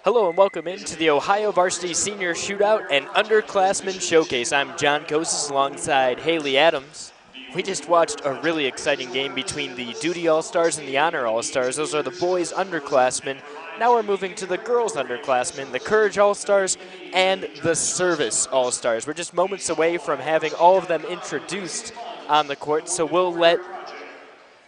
Hello and welcome into the Ohio Varsity Senior Shootout and Underclassmen Showcase. I'm John Kosis alongside Haley Adams. We just watched a really exciting game between the Duty All-Stars and the Honor All-Stars. Those are the boys underclassmen. Now we're moving to the girls underclassmen, the Courage All-Stars and the Service All-Stars. We're just moments away from having all of them introduced on the court, so we'll let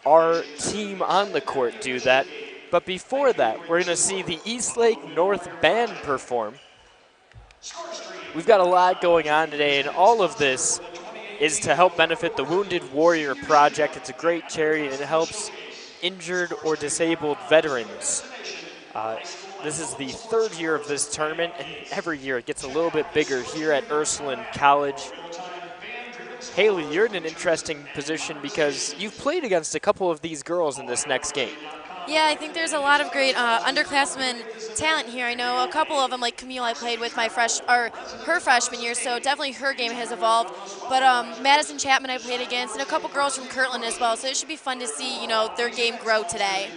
our team on the court do that. But before that, we're going to see the Eastlake North Band perform. We've got a lot going on today, and all of this is to help benefit the Wounded Warrior Project. It's a great charity, and it helps injured or disabled veterans. This is the third year of this tournament, and every year it gets a little bit bigger here at Ursuline College. Haley, you're in an interesting position because you've played against a couple of these girls in this next game. Yeah, I think there's a lot of great underclassmen talent here. I know a couple of them, like Camille, I played with her freshman year, so definitely her game has evolved. But Madison Chapman I played against, and a couple girls from Kirtland as well. So it should be fun to see, their game grow today.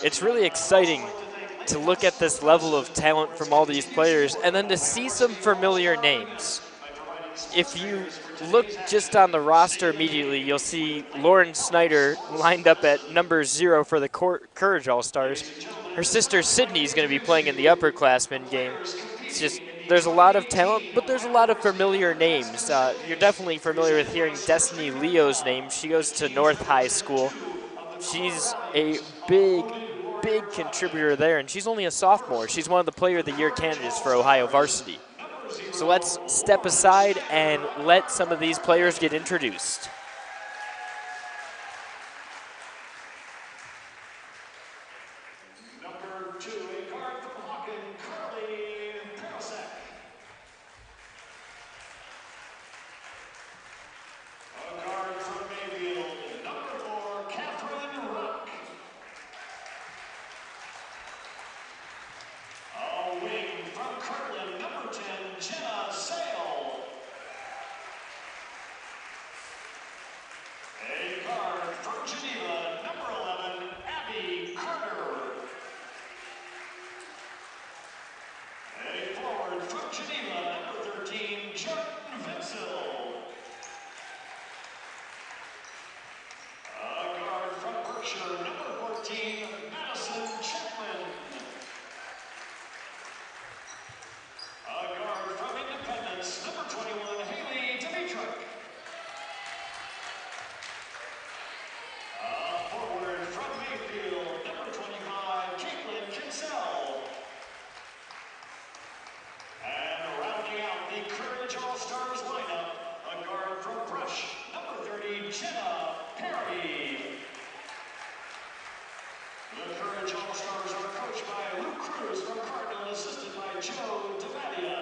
It's really exciting to look at this level of talent from all these players and then to see some familiar names. If you look just on the roster immediately, you'll see Lauren Snyder lined up at number 0 for the Courage All-Stars. Her sister Sydney is going to be playing in the upperclassmen game. It's just, there's a lot of talent, but there's a lot of familiar names. You're definitely familiar with hearing Destiny Leo's name. She goes to North High School. She's a big contributor there, and she's only a sophomore. She's one of the Player of the Year candidates for Ohio Varsity. So let's step aside and let some of these players get introduced. Number 2, a guard from Hawken, Carly Parasek. A guard from Mayfield, number 4, Catherine Rook. A wing from Kirtland, number 10, Jenna Sale. A guard from Geneva, number 11, Abby Carter. A forward from Geneva, number 13, Jordan Vinsel. A guard from Berkshire, number 14, Madison Chapman. A guard from Independence, number 21, Haley Dimitruk. A forward from Mayfield, number 25, Caitlin Kinsell. And rounding out the Courage All-Stars lineup, a guard from Brush, number 30, Jenna Perry. The Courage All-Stars are coached by Luke Cruz from Cardinal, assisted by Joe DeMattia.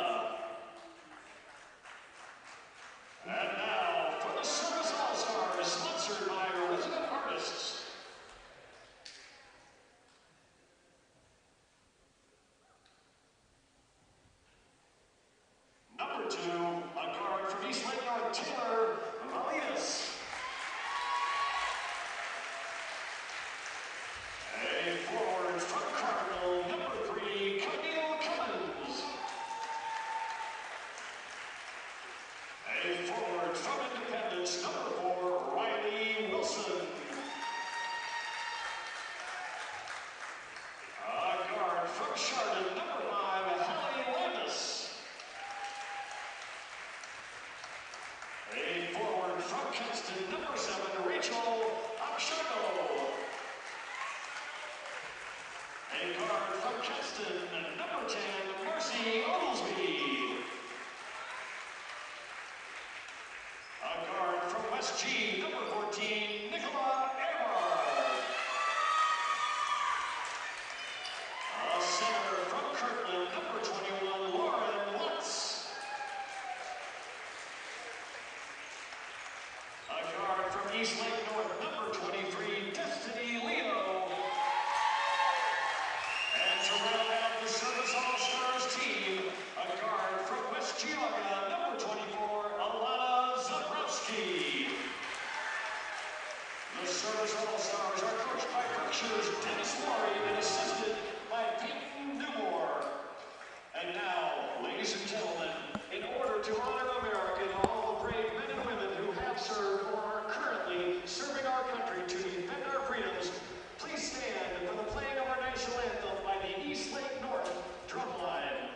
And now for the Service All-Stars, sponsored by Resident Artists. Number 2, a guard from Eastlake North, Taylor Validas. A forward from Cardinal, number 3, Camille Cummins. A forward from Independence, number 4, Riley Wilson. A guard from Chardon, number 5, Hallie Landis. A forward from Kinston, number 7, Rachel Abshago. A guard from Kinston, number 10, Marcy Oglesby. A guard from West ladies and gentlemen, in order to honor America and all the brave men and women who have served or are currently serving our country to defend our freedoms, please stand for the playing of our national anthem by the East Lake North Drumline.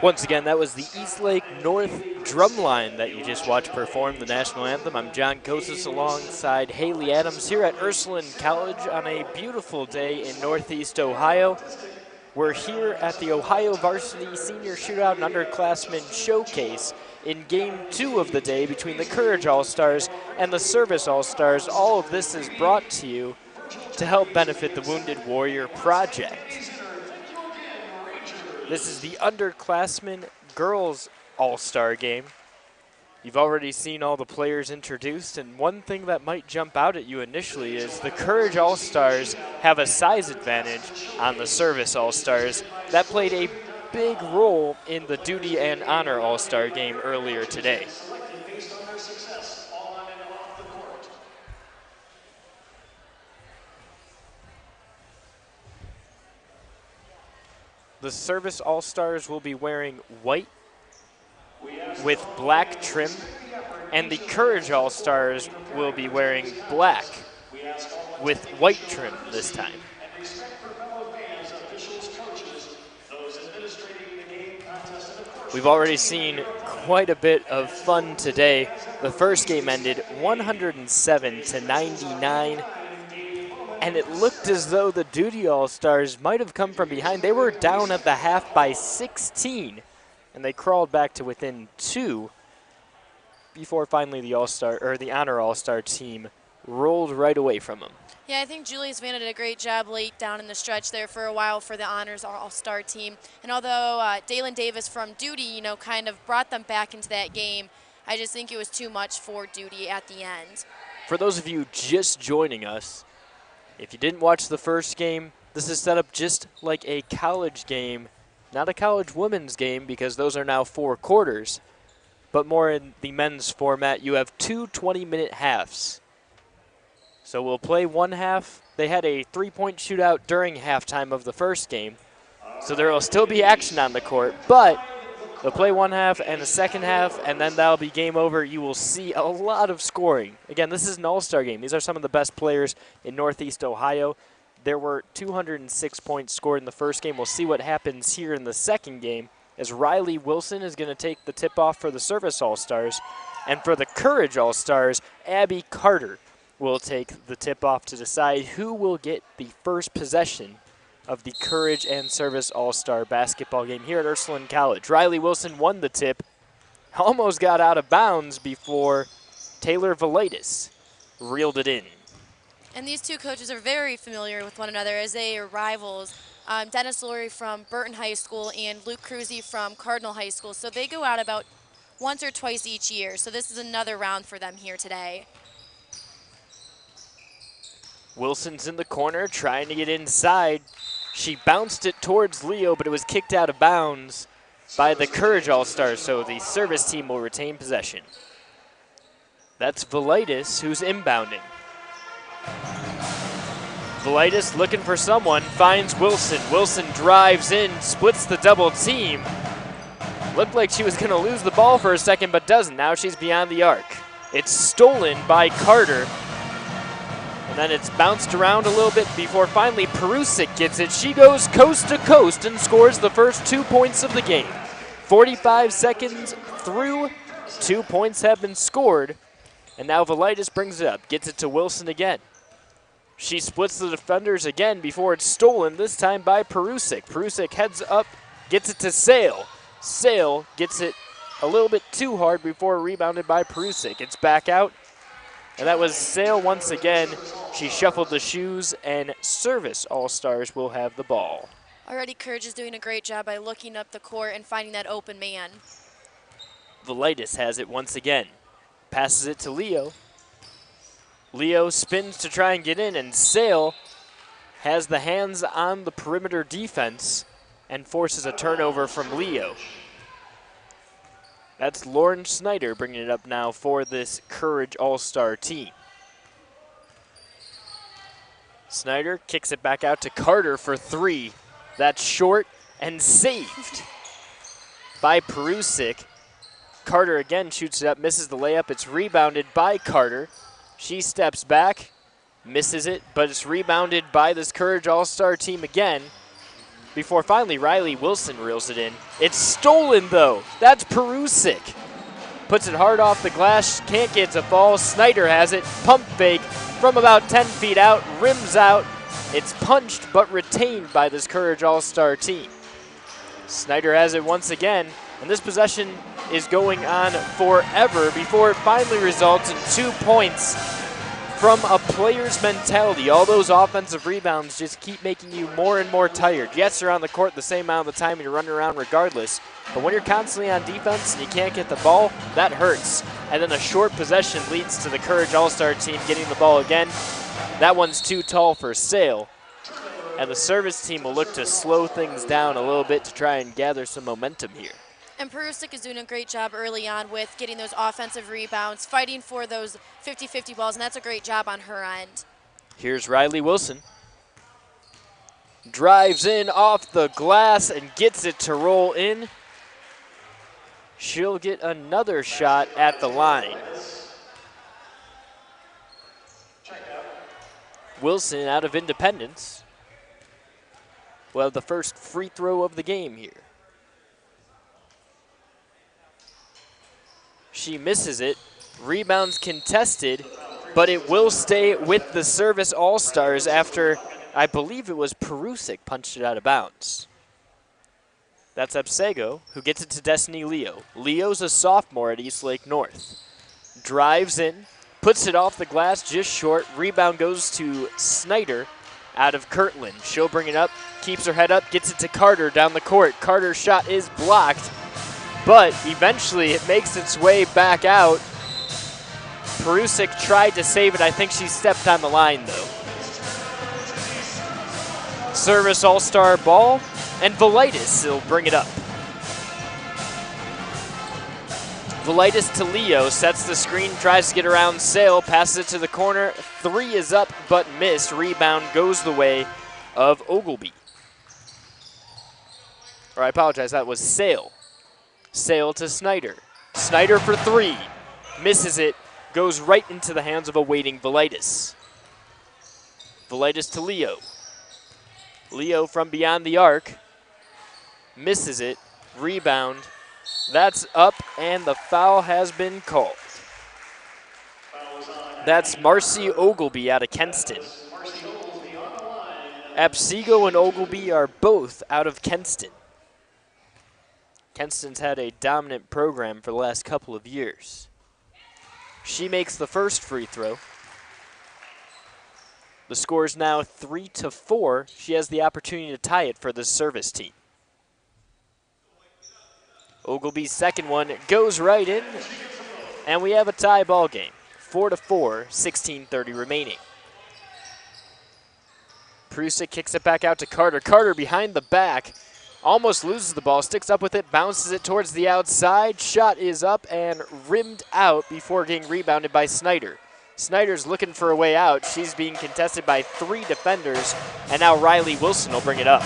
Once again, that was the East Lake North Drumline that you just watched perform the national anthem. I'm John Kosis alongside Haley Adams here at Ursuline College on a beautiful day in Northeast Ohio. We're here at the Ohio Varsity Senior Shootout and Underclassmen Showcase in Game 2 of the day between the Courage All-Stars and the Service All-Stars. All of this is brought to you to help benefit the Wounded Warrior Project. This is the Underclassmen Girls All-Star Game. You've already seen all the players introduced, and one thing that might jump out at you initially is the Courage All-Stars have a size advantage on the Service All-Stars. That played a big role in the Duty and Honor All-Star Game earlier today. The Service All-Stars will be wearing white with black trim, and the Courage All-Stars will be wearing black with white trim this time. We've already seen quite a bit of fun today. The first game ended 107-99. And it looked as though the Duty All-Stars might have come from behind. They were down at the half by 16, and they crawled back to within 2 before finally the All-Star or the Honor All-Star team rolled right away from them. Yeah, I think Julius Van did a great job late down in the stretch there for a while for the Honors All-Star team. And although Dalen Davis from Duty, kind of brought them back into that game, I just think it was too much for Duty at the end. For those of you just joining us, if you didn't watch the first game, this is set up just like a college game, not a college women's game because those are now 4 quarters, but more in the men's format. You have 2 20-minute halves. So we'll play one half. They had a 3-point shootout during halftime of the first game, so there will still be action on the court, but they'll play one half and the second half, and then that'll be game over. You will see a lot of scoring. Again, this is an all-star game. These are some of the best players in Northeast Ohio. There were 206 points scored in the first game. We'll see what happens here in the second game as Riley Wilson is going to take the tip-off for the Service All-Stars. And for the Courage All-Stars, Abby Carter will take the tip-off to decide who will get the first possession of the Courage and Service All-Star basketball game here at Ursuline College. Riley Wilson won the tip, almost got out of bounds before Taylor Velitis reeled it in. And these two coaches are very familiar with one another as they are rivals. Dennis Laurie from Burton High School and Luke Cruzy from Cardinal High School. So they go out about once or twice each year. So this is another round for them here today. Wilson's in the corner trying to get inside. She bounced it towards Leo, but it was kicked out of bounds by the Courage All-Stars, so the service team will retain possession. That's Velitis who's inbounding. Velitis looking for someone, finds Wilson. Wilson drives in, splits the double team. Looked like she was gonna lose the ball for a second, but doesn't. Now she's beyond the arc. It's stolen by Carter. And then it's bounced around a little bit before finally Perusic gets it. She goes coast to coast and scores the first 2 points of the game. 45 seconds through, 2 points have been scored. And now Velitis brings it up, gets it to Wilson again. She splits the defenders again before it's stolen, this time by Perusic. Perusic heads up, gets it to Sale. Sale gets it a little bit too hard before rebounded by Perusic. It's back out, and that was Sale once again. She shuffled the shoes, and Service All-Stars will have the ball. Already Courage is doing a great job by looking up the court and finding that open man. Velitis has it once again. Passes it to Leo. Leo spins to try and get in, and Sale has the hands on the perimeter defense and forces a turnover from Leo. That's Lauren Snyder bringing it up now for this Courage All-Star team. Snyder kicks it back out to Carter for 3. That's short and saved by Perusic. Carter again shoots it up, misses the layup. It's rebounded by Carter. She steps back, misses it, but it's rebounded by this Courage All-Star team again before finally Riley Wilson reels it in. It's stolen, though. That's Perusic. Puts it hard off the glass, can't get to fall. Snyder has it, pump fake from about 10 feet out, rims out. It's punched but retained by this Courage All-Star team. Snyder has it once again, and this possession is going on forever before it finally results in 2 points from a player's mentality. All those offensive rebounds just keep making you more and more tired. Yes, you're on the court the same amount of the time and you're running around regardless, but when you're constantly on defense and you can't get the ball, that hurts. And then a short possession leads to the Courage All-Star team getting the ball again. That one's too tall for Sale. And the service team will look to slow things down a little bit to try and gather some momentum here. And Perusic is doing a great job early on with getting those offensive rebounds, fighting for those 50-50 balls, and that's a great job on her end. Here's Riley Wilson. Drives in off the glass and gets it to roll in. She'll get another shot at the line. Wilson out of Independence will have the first free throw of the game here. She misses it, rebounds contested, but it will stay with the Service All-Stars after, I believe it was Perusic punched it out of bounds. That's Absego, who gets it to Destiny Leo. Leo's a sophomore at Eastlake North. Drives in, puts it off the glass just short. Rebound goes to Snyder out of Kirtland. She'll bring it up, keeps her head up, gets it to Carter down the court. Carter's shot is blocked, but eventually it makes its way back out. Perusic tried to save it. I think she stepped on the line, though. Service All-Star ball, and Velitis will bring it up. Velitis to Leo, sets the screen, tries to get around Sale, passes it to the corner. 3 is up, but missed. Rebound goes the way of Ogleby. Or I apologize, that was Sale. Sale to Snyder. Snyder for 3. Misses it. Goes right into the hands of a waiting Velitis. Velitis to Leo. Leo from beyond the arc. Misses it. Rebound. That's up, and the foul has been called. That's Marcy Ogleby out of Kenston. Absego and Ogleby are both out of Kenston. Kenston's had a dominant program for the last couple of years. She makes the first free throw. The score is now 3-4. She has the opportunity to tie it for the service team. Ogleby's second one goes right in, and we have a tie ball game. 4-4, 16:30 remaining. Perusic kicks it back out to Carter. Carter behind the back, almost loses the ball, sticks up with it, bounces it towards the outside. Shot is up and rimmed out before getting rebounded by Snyder. Snyder's looking for a way out. She's being contested by 3 defenders, and now Riley Wilson will bring it up.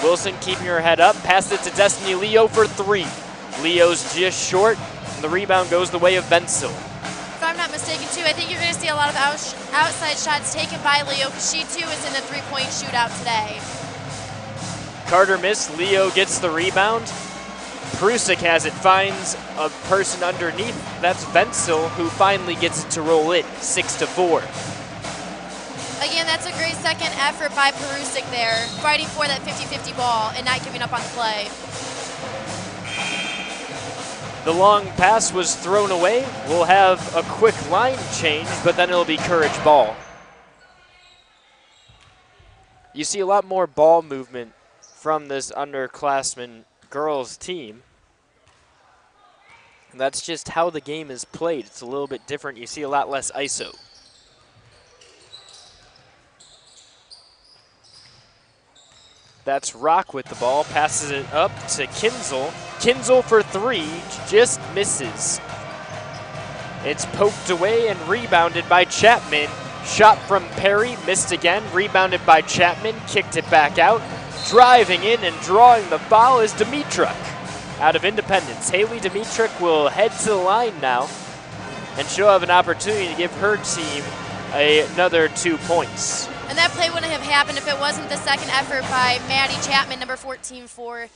Wilson keeping her head up, passes it to Destiny Leo for 3. Leo's just short, and the rebound goes the way of Bensil. If I'm not mistaken, too, I think you're going to see a lot of outside shots taken by Leo because she, too, is in the three-point shootout today. Carter missed. Leo gets the rebound. Prusik has it, finds a person underneath. That's Bensil, who finally gets it to roll in, 6-4. Again, that's a great second effort by Prusik there, fighting for that 50-50 ball and not giving up on the play. The long pass was thrown away. We'll have a quick line change, but then it'll be Courage ball. You see a lot more ball movement from this underclassmen girls team. And that's just how the game is played. It's a little bit different. You see a lot less ISO. That's Rock with the ball, passes it up to Kinzel. Kinzel for 3, just misses. It's poked away and rebounded by Chapman. Shot from Perry, missed again, rebounded by Chapman, kicked it back out. Driving in and drawing the foul is Dimitruk out of Independence. Haley Dimitruk will head to the line now, and she'll have an opportunity to give her team another 2 points. And that play wouldn't have happened if it wasn't the second effort by Maddie Chapman, number 14 for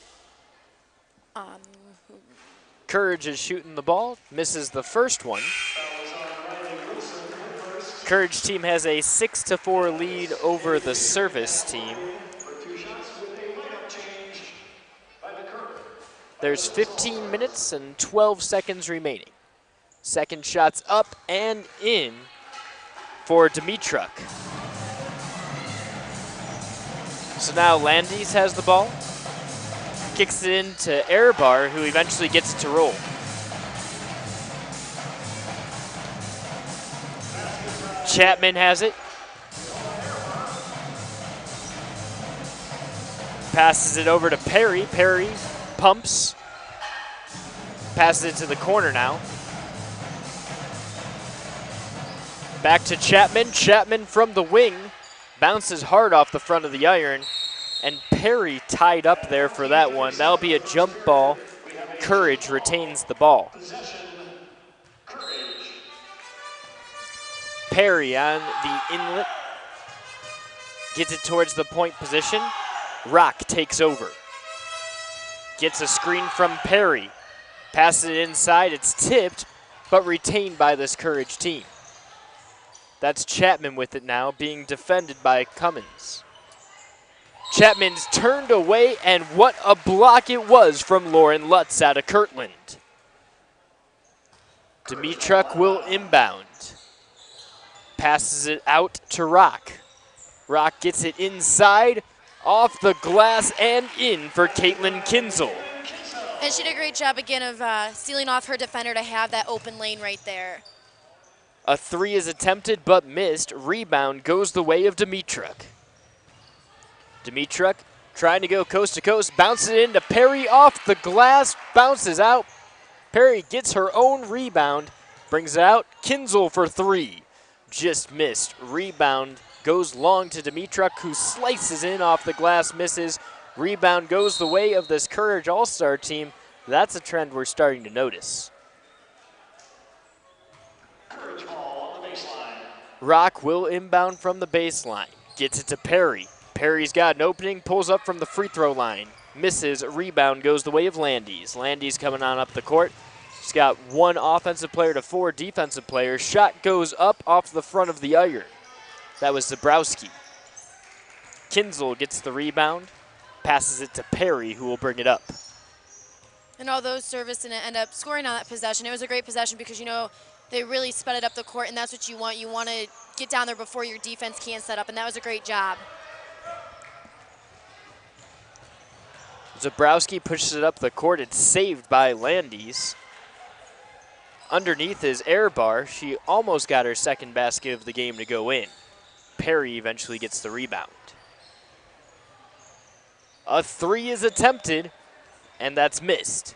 Courage is shooting the ball, misses the first one. Courage team has a 6-4 lead over the service team. There's 15 minutes and 12 seconds remaining. Second shot's up and in for Dimitruk. So now Landis has the ball, kicks it into Airbar, who eventually gets it to roll. Chapman has it. Passes it over to Perry. Perry pumps. Passes it to the corner now. Back to Chapman. Chapman from the wing. Bounces hard off the front of the iron. And Perry tied up there for that one. That'll be a jump ball. Courage retains the ball. Perry on the inlet. Gets it towards the point position. Rock takes over. Gets a screen from Perry. Passes it inside. It's tipped, but retained by this Courage team. That's Chapman with it now, being defended by Cummins. Chapman's turned away, and what a block it was from Lauren Lutz out of Kirtland. Dimitruk will inbound. Passes it out to Rock. Rock gets it inside, off the glass, and in for Caitlin Kinzel. And she did a great job again of sealing off her defender to have that open lane right there. A 3 is attempted but missed. Rebound goes the way of Dimitruk. Dimitruk trying to go coast to coast, bounces it into Perry off the glass, bounces out. Perry gets her own rebound, brings it out. Kinzel for 3, just missed. Rebound goes long to Dimitruk, who slices in off the glass, misses. Rebound goes the way of this Courage All-Star team. That's a trend we're starting to notice. Rock will inbound from the baseline. Gets it to Perry. Perry's got an opening, pulls up from the free throw line. Misses, rebound goes the way of Landis. Landis coming on up the court. She's got 1 offensive player to 4 defensive players. Shot goes up off the front of the iron. That was Zabrowski. Kinzel gets the rebound, passes it to Perry, who will bring it up. And although service didn't end up scoring on that possession, it was a great possession because, you know, they really sped it up the court, and that's what you want. You want to get down there before your defense can set up, and that was a great job. Zabrowski pushes it up the court. It's saved by Landis. Underneath is Airbar. She almost got her second basket of the game to go in. Perry eventually gets the rebound. A 3 is attempted, and that's missed.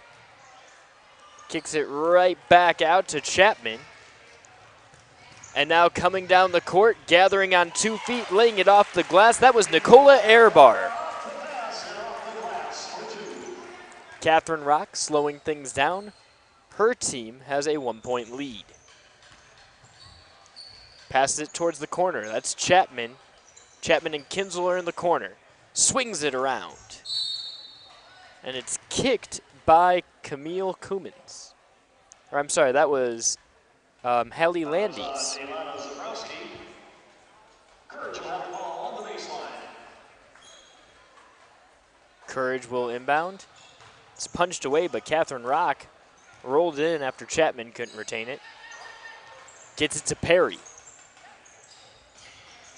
Kicks it right back out to Chapman. And now coming down the court, gathering on 2 feet, laying it off the glass. That was Nicola Airbar. Catherine Rock slowing things down. Her team has a 1-point lead. Passes it towards the corner. That's Chapman. Chapman and Kinzel are in the corner. Swings it around. And it's kicked by Camille Cummins. Or I'm sorry, that was Hallie Landis. Courage will inbound. It's punched away, but Catherine Rock rolled in after Chapman couldn't retain it. Gets it to Perry.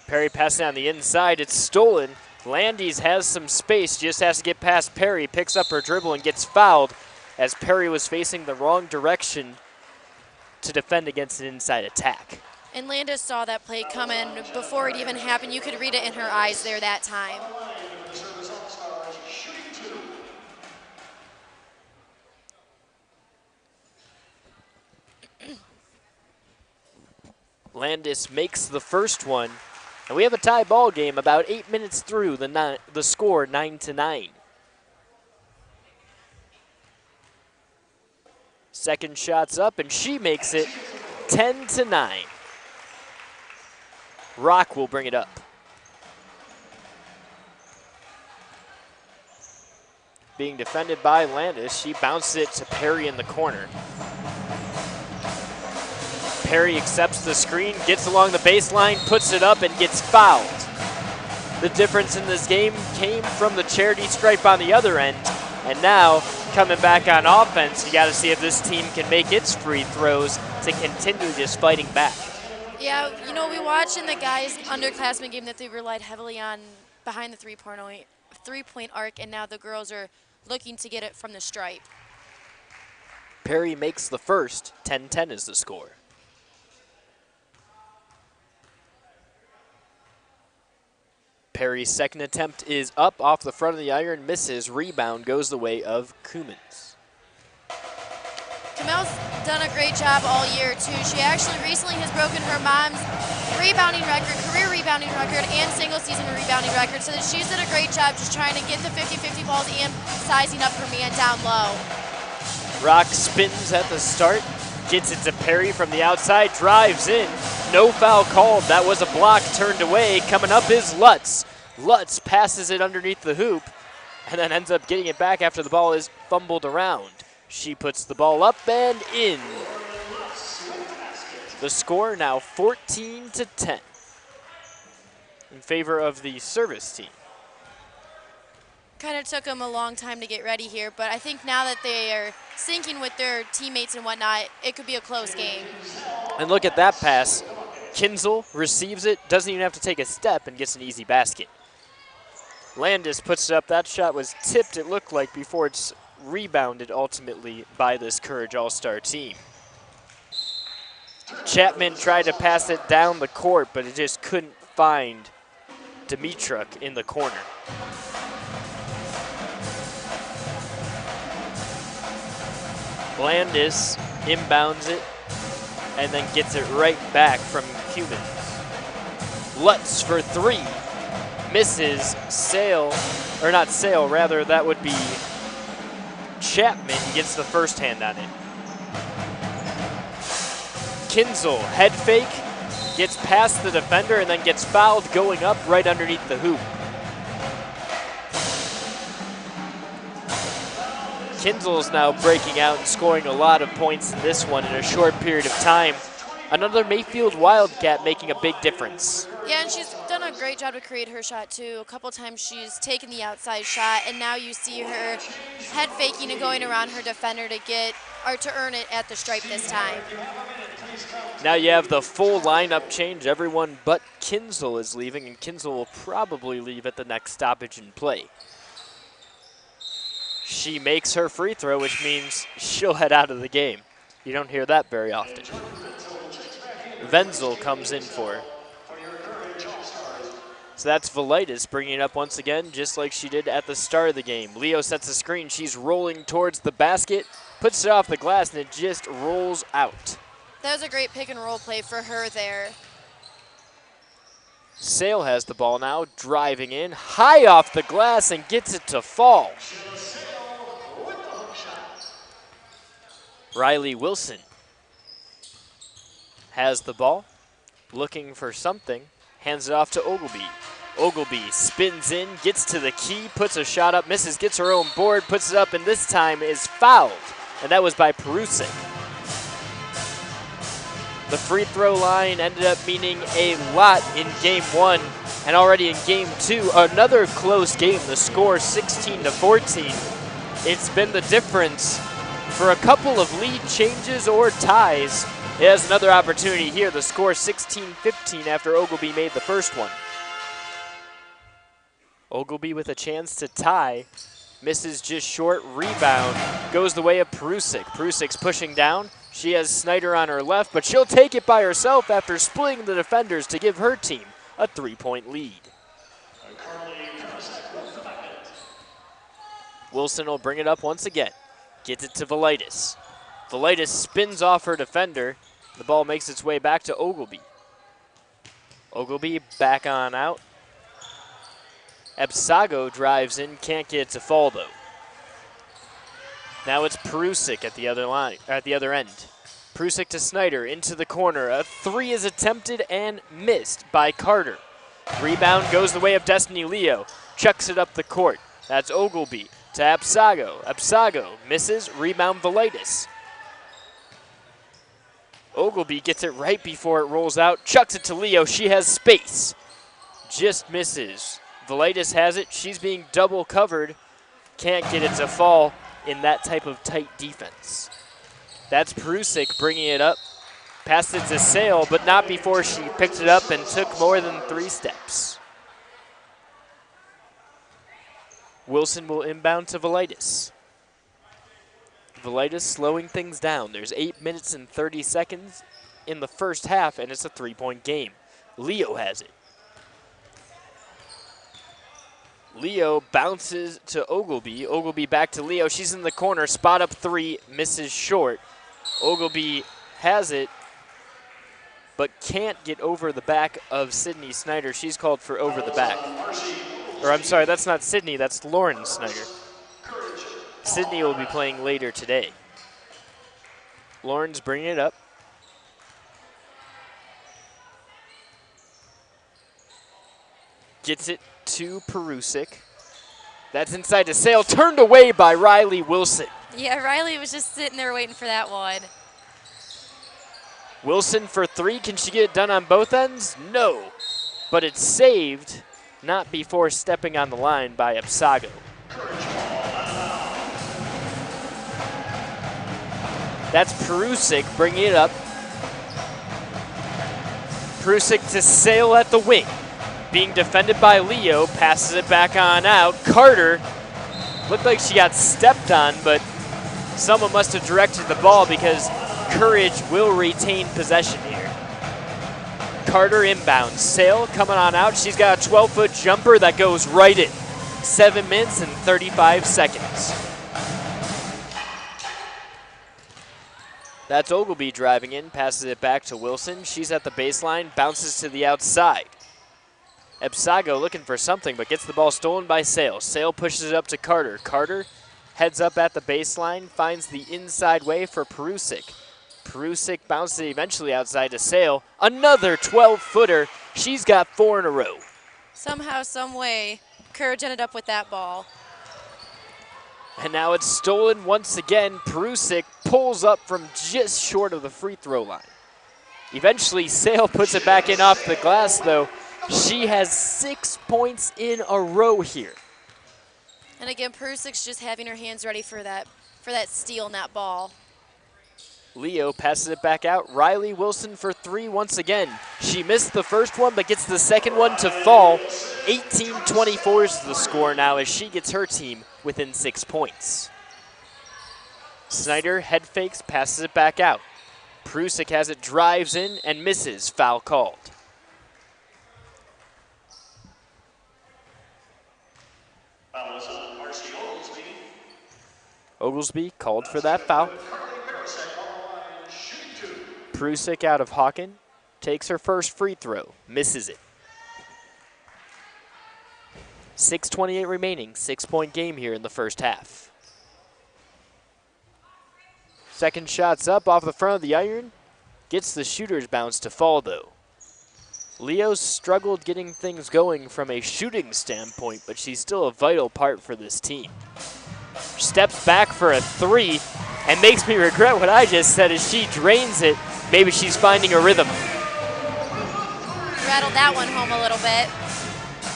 Perry passing on the inside. It's stolen. Landis has some space, just has to get past Perry, picks up her dribble and gets fouled as Perry was facing the wrong direction to defend against an inside attack. And Landis saw that play coming before it even happened. You could read it in her eyes there that time. Landis makes the first one, and we have a tie ball game about 8 minutes through, the score 9-9. Second shot's up, and she makes it 10-9. Rock will bring it up. Being defended by Landis, she bounces it to Perry in the corner. Perry accepts the screen, gets along the baseline, puts it up, and gets fouled. The difference in this game came from the charity stripe on the other end, and now coming back on offense, you got to see if this team can make its free throws to continue this fighting back. Yeah, you know, we watched in the guys' underclassmen game that they relied heavily on behind the three-point arc, and now the girls are looking to get it from the stripe. Perry makes the first, 10-10 is the score. Perry's second attempt is up off the front of the iron, misses. Rebound goes the way of Cummins. Camel's done a great job all year, too. She actually recently has broken her mom's rebounding record, career rebounding record, and single-season rebounding record, so that she's done a great job just trying to get the 50-50 balls and sizing up her man down low. Rock spins at the start, gets it to Perry from the outside, drives in. No foul called. That was a block turned away. Coming up is Lutz. Lutz passes it underneath the hoop and then ends up getting it back after the ball is fumbled around. She puts the ball up and in. The score now 14-10 in favor of the service team. Kind of took them a long time to get ready here, but I think now that they are syncing with their teammates and whatnot, it could be a close game. And look at that pass. Kinzel receives it, doesn't even have to take a step, and gets an easy basket. Landis puts it up. That shot was tipped, it looked like, before it's rebounded ultimately by this Courage All-Star team. Chapman tried to pass it down the court, but it just couldn't find Dimitruk in the corner. Landis inbounds it and then gets it right back from Cummins. Lutz for three. Misses. Sale, or not Sale, rather that would be Chapman gets the first hand on it. Kinzel, head fake, gets past the defender and then gets fouled going up right underneath the hoop. Kinzel's now breaking out and scoring a lot of points in this one in a short period of time. Another Mayfield Wildcat making a big difference. Yeah, and she's done a great job to create her shot, too. A couple times she's taken the outside shot, and now you see her head faking and going around her defender to get, or to earn it at the stripe this time. Now you have the full lineup change. Everyone but Kinzel is leaving, and Kinzel will probably leave at the next stoppage in play. She makes her free throw, which means she'll head out of the game. You don't hear that very often. Wenzel comes in for her. So that's Velitis bringing it up once again, just like she did at the start of the game. Leo sets a screen. She's rolling towards the basket, puts it off the glass, and it just rolls out. That was a great pick and roll play for her there. Sale has the ball now, driving in, high off the glass and gets it to fall. Riley Wilson has the ball, looking for something, hands it off to Ogilby. Ogilby spins in, gets to the key, puts a shot up, misses, gets her own board, puts it up, and this time is fouled. And that was by Perusik. The free throw line ended up meaning a lot in game one, and already in game two, another close game. The score 16-14. It's been the difference for a couple of lead changes or ties. It has another opportunity here. The score 16-15 after Ogilby made the first one. Ogilby with a chance to tie. Misses just short, rebound, goes the way of Perusik. Perusik's pushing down. She has Snyder on her left, but she'll take it by herself after splitting the defenders to give her team a 3-point lead. Wilson will bring it up once again. Gets it to Velitis. Velitis spins off her defender. The ball makes its way back to Ogilby. Ogilby back on out. Ebsago drives in, can't get it to fall though. Now it's Perusik at the other end. Perusik to Snyder, into the corner. A three is attempted and missed by Carter. Rebound goes the way of Destiny Leo. Chucks it up the court. That's Ogilby to Ebsago. Ebsago misses, rebound Velitis. Ogilby gets it right before it rolls out, chucks it to Leo. She has space. Just misses. Velitis has it. She's being double covered. Can't get it to fall in that type of tight defense. That's Perusik bringing it up. Passed it to Sale, but not before she picked it up and took more than 3 steps. Wilson will inbound to Velitis. Velitis slowing things down. There's 8 minutes and 30 seconds in the first half, and it's a 3-point game. Leo has it. Leo bounces to Ogilby. Ogilby back to Leo. She's in the corner. Spot up 3, misses short. Ogilby has it, but can't get over the back of Sydney Snyder. She's called for over the back. Or I'm sorry, that's not Sydney, that's Lauren Snyder. Sydney will be playing later today. Lauren's bringing it up. Gets it to Perusik. That's inside to Sale, turned away by Riley Wilson. Yeah, Riley was just sitting there waiting for that one. Wilson for 3, can she get it done on both ends? No, but it's saved, not before stepping on the line by Ebsago. That's Perusik bringing it up. Perusik to Sale at the wing. Being defended by Leo, passes it back on out. Carter, looked like she got stepped on, but someone must have directed the ball because Courage will retain possession here. Carter inbounds. Sale coming on out. She's got a 12-foot jumper that goes right in. 7 minutes and 35 seconds. That's Ogilby driving in, passes it back to Wilson. She's at the baseline, bounces to the outside. Ebsago looking for something, but gets the ball stolen by Sale. Sale pushes it up to Carter. Carter heads up at the baseline, finds the inside way for Perusik. Perusik bounces it eventually outside to Sale. Another 12-footer. She's got 4 in a row. Somehow, some way, Courage ended up with that ball. And now it's stolen once again. Perusik pulls up from just short of the free throw line. Eventually, Sale puts it back in off the glass, though. She has 6 points in a row here. And again, Perusik's just having her hands ready for that steal in that ball. Leo passes it back out. Riley Wilson for 3 once again. She missed the first one, but gets the second one to fall. 18-24 is the score now as she gets her team within 6 points. Snyder head fakes, passes it back out. Perusik has it, drives in, and misses. Foul called. Oglesby called for that foul. Prusik out of Hawken takes her first free throw, misses it. 6:28 remaining, 6-point game here in the first half. Second shot's up off the front of the iron. Gets the shooter's bounce to fall, though. Leo's struggled getting things going from a shooting standpoint, but she's still a vital part for this team. Steps back for a three, and makes me regret what I just said as she drains it. Maybe she's finding a rhythm. Rattled that one home a little bit.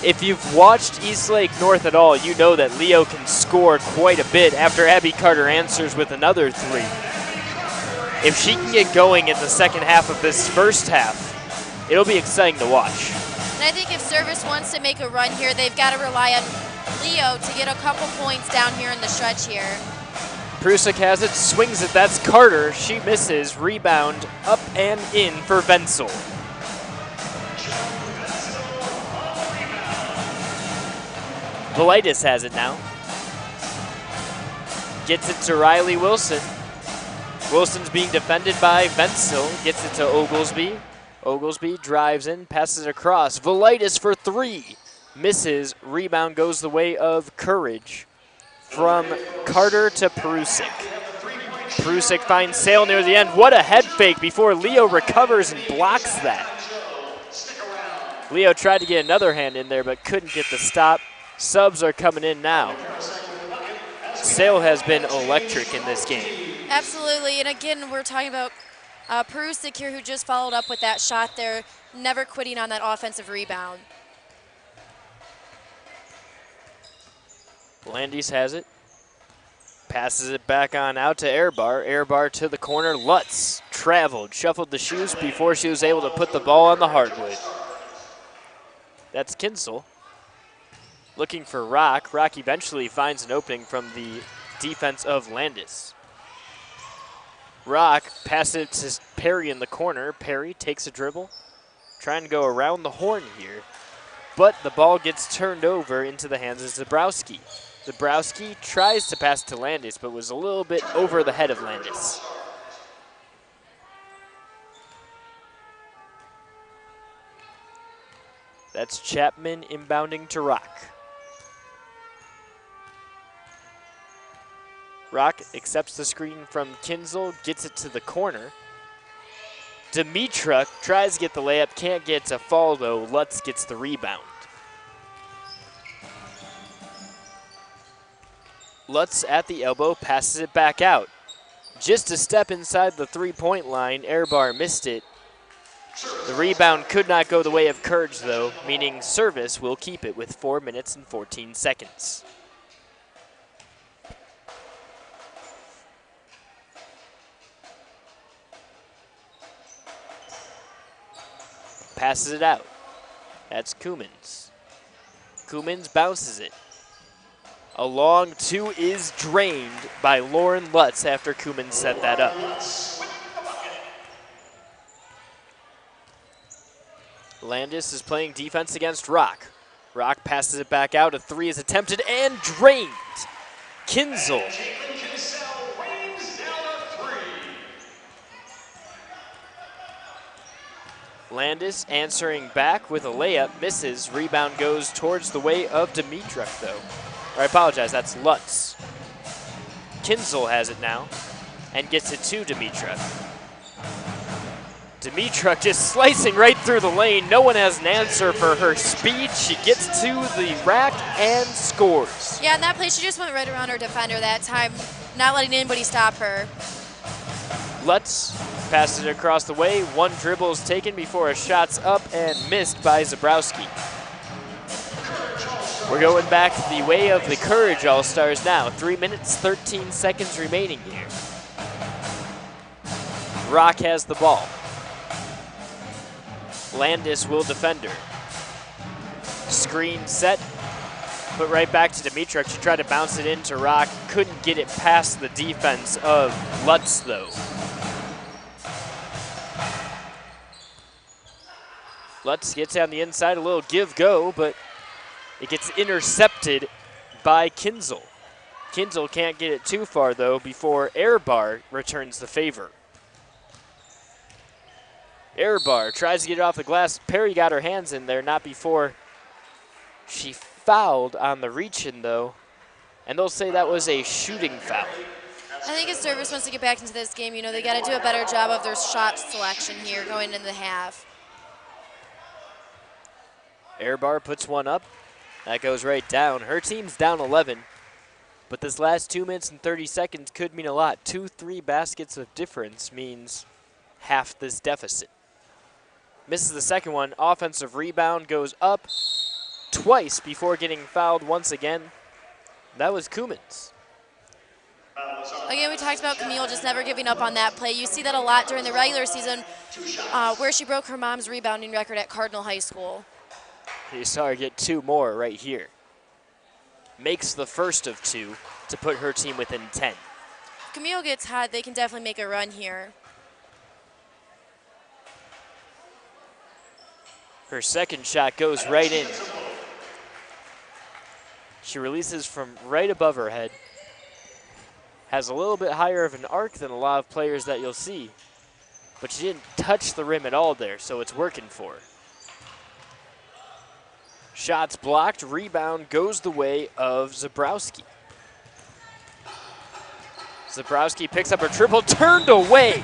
If you've watched Eastlake North at all, you know that Leo can score quite a bit after Abby Carter answers with another three. If she can get going in the second half of this first half, it'll be exciting to watch. And I think if Service wants to make a run here, they've got to rely on Leo to get a couple points down here in the stretch here. Prusik has it, swings it, that's Carter. She misses, rebound up and in for Wenzel. Velitis has it now. Gets it to Riley Wilson. Wilson's being defended by Wenzel, gets it to Oglesby. Oglesby drives in, passes across. Velitis for three. Misses, rebound goes the way of Courage. From Carter to Prusik. Prusik finds Sale near the end. What a head fake before Leo recovers and blocks that. Leo tried to get another hand in there but couldn't get the stop. Subs are coming in now. Sale has been electric in this game. Absolutely, and again, we're talking about Prusik here, who just followed up with that shot there, never quitting on that offensive rebound. Landis has it. Passes it back on out to Airbar. Airbar to the corner. Lutz traveled, shuffled the shoes before she was able to put the ball on the hardwood. That's Kinsel. Looking for Rock. Rock eventually finds an opening from the defense of Landis. Rock passes it to Perry in the corner. Perry takes a dribble, trying to go around the horn here, but the ball gets turned over into the hands of Zabrowski. Zabrowski tries to pass to Landis, but was a little bit over the head of Landis. That's Chapman inbounding to Rock. Rock accepts the screen from Kinsel, gets it to the corner. Dimitra tries to get the layup, can't get to fall though. Lutz gets the rebound. Lutz at the elbow, passes it back out. Just a step inside the three-point line, Airbar missed it. The rebound could not go the way of Courage though, meaning Service will keep it with 4 minutes and 14 seconds. Passes it out. That's Coomans. Coomans bounces it. A long two is drained by Lauren Lutz after Coomans set that up. Landis is playing defense against Rock. Rock passes it back out. A three is attempted and drained. Kinsel. Landis answering back with a layup, misses. Rebound goes towards the way of Dimitruk, though. Or I apologize, that's Lutz. Kinsel has it now and gets it to Dimitruk. Dimitruk just slicing right through the lane. No one has an answer for her speed. She gets to the rack and scores. Yeah, in that play, she just went right around her defender that time, not letting anybody stop her. Lutz passes it across the way. One dribble is taken before a shot's up and missed by Zabrowski. We're going back to the way of the Courage All-Stars now. 3 minutes, 13 seconds remaining here. Rock has the ball. Landis will defend her. Screen set, put right back to Dimitruk. She tried to bounce it into Rock. Couldn't get it past the defense of Lutz, though. Lutz gets on the inside, a little give-go, but it gets intercepted by Kinsel. Kinsel can't get it too far, though, before Airbar returns the favor. Air bar tries to get it off the glass. Perry got her hands in there, not before she fouled on the reach-in, though. And they'll say that was a shooting foul. I think if service wants to get back into this game, you know, they got to do a better job of their shot selection here going into the half. Air bar puts one up. That goes right down. Her team's down 11. But this last 2 minutes and 30 seconds could mean a lot. 2-3 baskets of difference means half this deficit. Misses the second one. Offensive rebound goes up twice before getting fouled once again. That was Kumins. Again, we talked about Camille just never giving up on that play. You see that a lot during the regular season where she broke her mom's rebounding record at Cardinal High School. You saw her get 2 more right here. Makes the first of 2 to put her team within 10. If Camille gets hot, they can definitely make a run here. Her second shot goes right in. She releases from right above her head. Has a little bit higher of an arc than a lot of players that you'll see. But she didn't touch the rim at all there, so it's working for her. Shots blocked, rebound goes the way of Zabrowski. Zabrowski picks up her triple, turned away.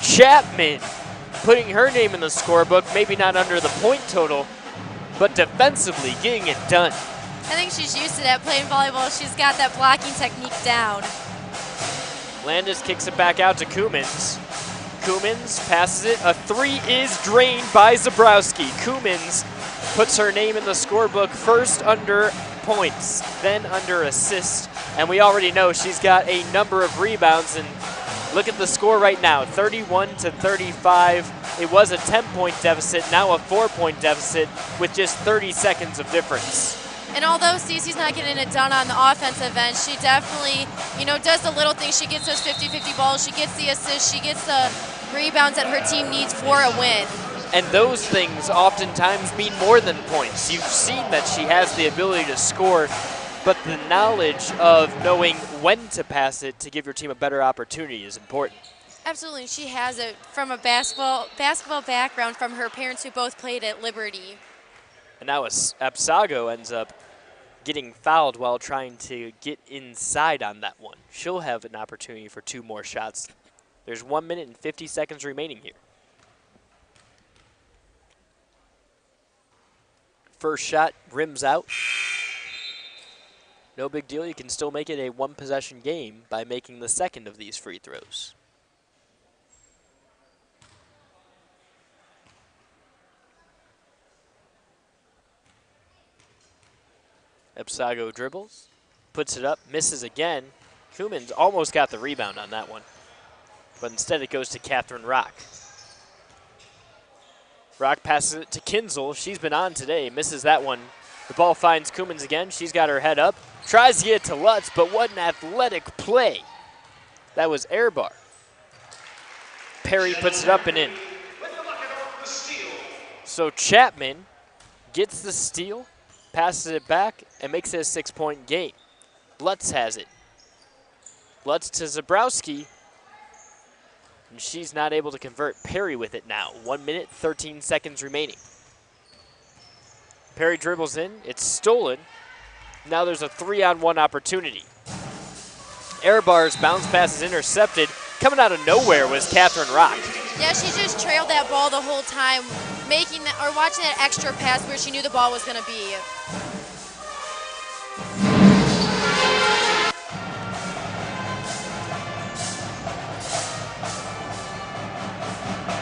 Chapman putting her name in the scorebook, maybe not under the point total, but defensively getting it done. I think she's used to that playing volleyball. She's got that blocking technique down. Landis kicks it back out to Kumins. Kumins passes it. A 3 is drained by Zabrowski. Kumins puts her name in the scorebook first under points, then under assists. And we already know she's got a number of rebounds. And look at the score right now, 31-35. It was a 10-point deficit, now a 4-point deficit with just 30 seconds of difference. And although Cece's not getting it done on the offensive end, she definitely, you know, does the little things. She gets those 50-50 balls. She gets the assists. She gets the rebounds that her team needs for a win. And those things oftentimes mean more than points. You've seen that she has the ability to score, but the knowledge of knowing when to pass it to give your team a better opportunity is important. Absolutely. She has it from a basketball background from her parents who both played at Liberty. And now Absago ends up getting fouled while trying to get inside on that one. She'll have an opportunity for 2 more shots. There's 1 minute and 50 seconds remaining here. First shot rims out. No big deal. You can still make it a 1-possession game by making the second of these free throws. Absago dribbles, puts it up, misses again. Kumins almost got the rebound on that one, but instead it goes to Catherine Rock. Rock passes it to Kinzel. She's been on today, misses that one. The ball finds Kumins again. She's got her head up, tries to get it to Lutz, but what an athletic play. That was air bar. Perry puts it up and in. So Chapman gets the steal, passes it back, and makes it a 6-point game. Lutz has it. Lutz to Zabrowski, and she's not able to convert. Perry with it now. 1 minute, 13 seconds remaining. Perry dribbles in. It's stolen. Now there's a 3-on-1 opportunity. Air bar's bounce pass is intercepted. Coming out of nowhere was Catherine Rock. Yeah, she just trailed that ball the whole time, making that, or watching that extra pass where she knew the ball was going to be.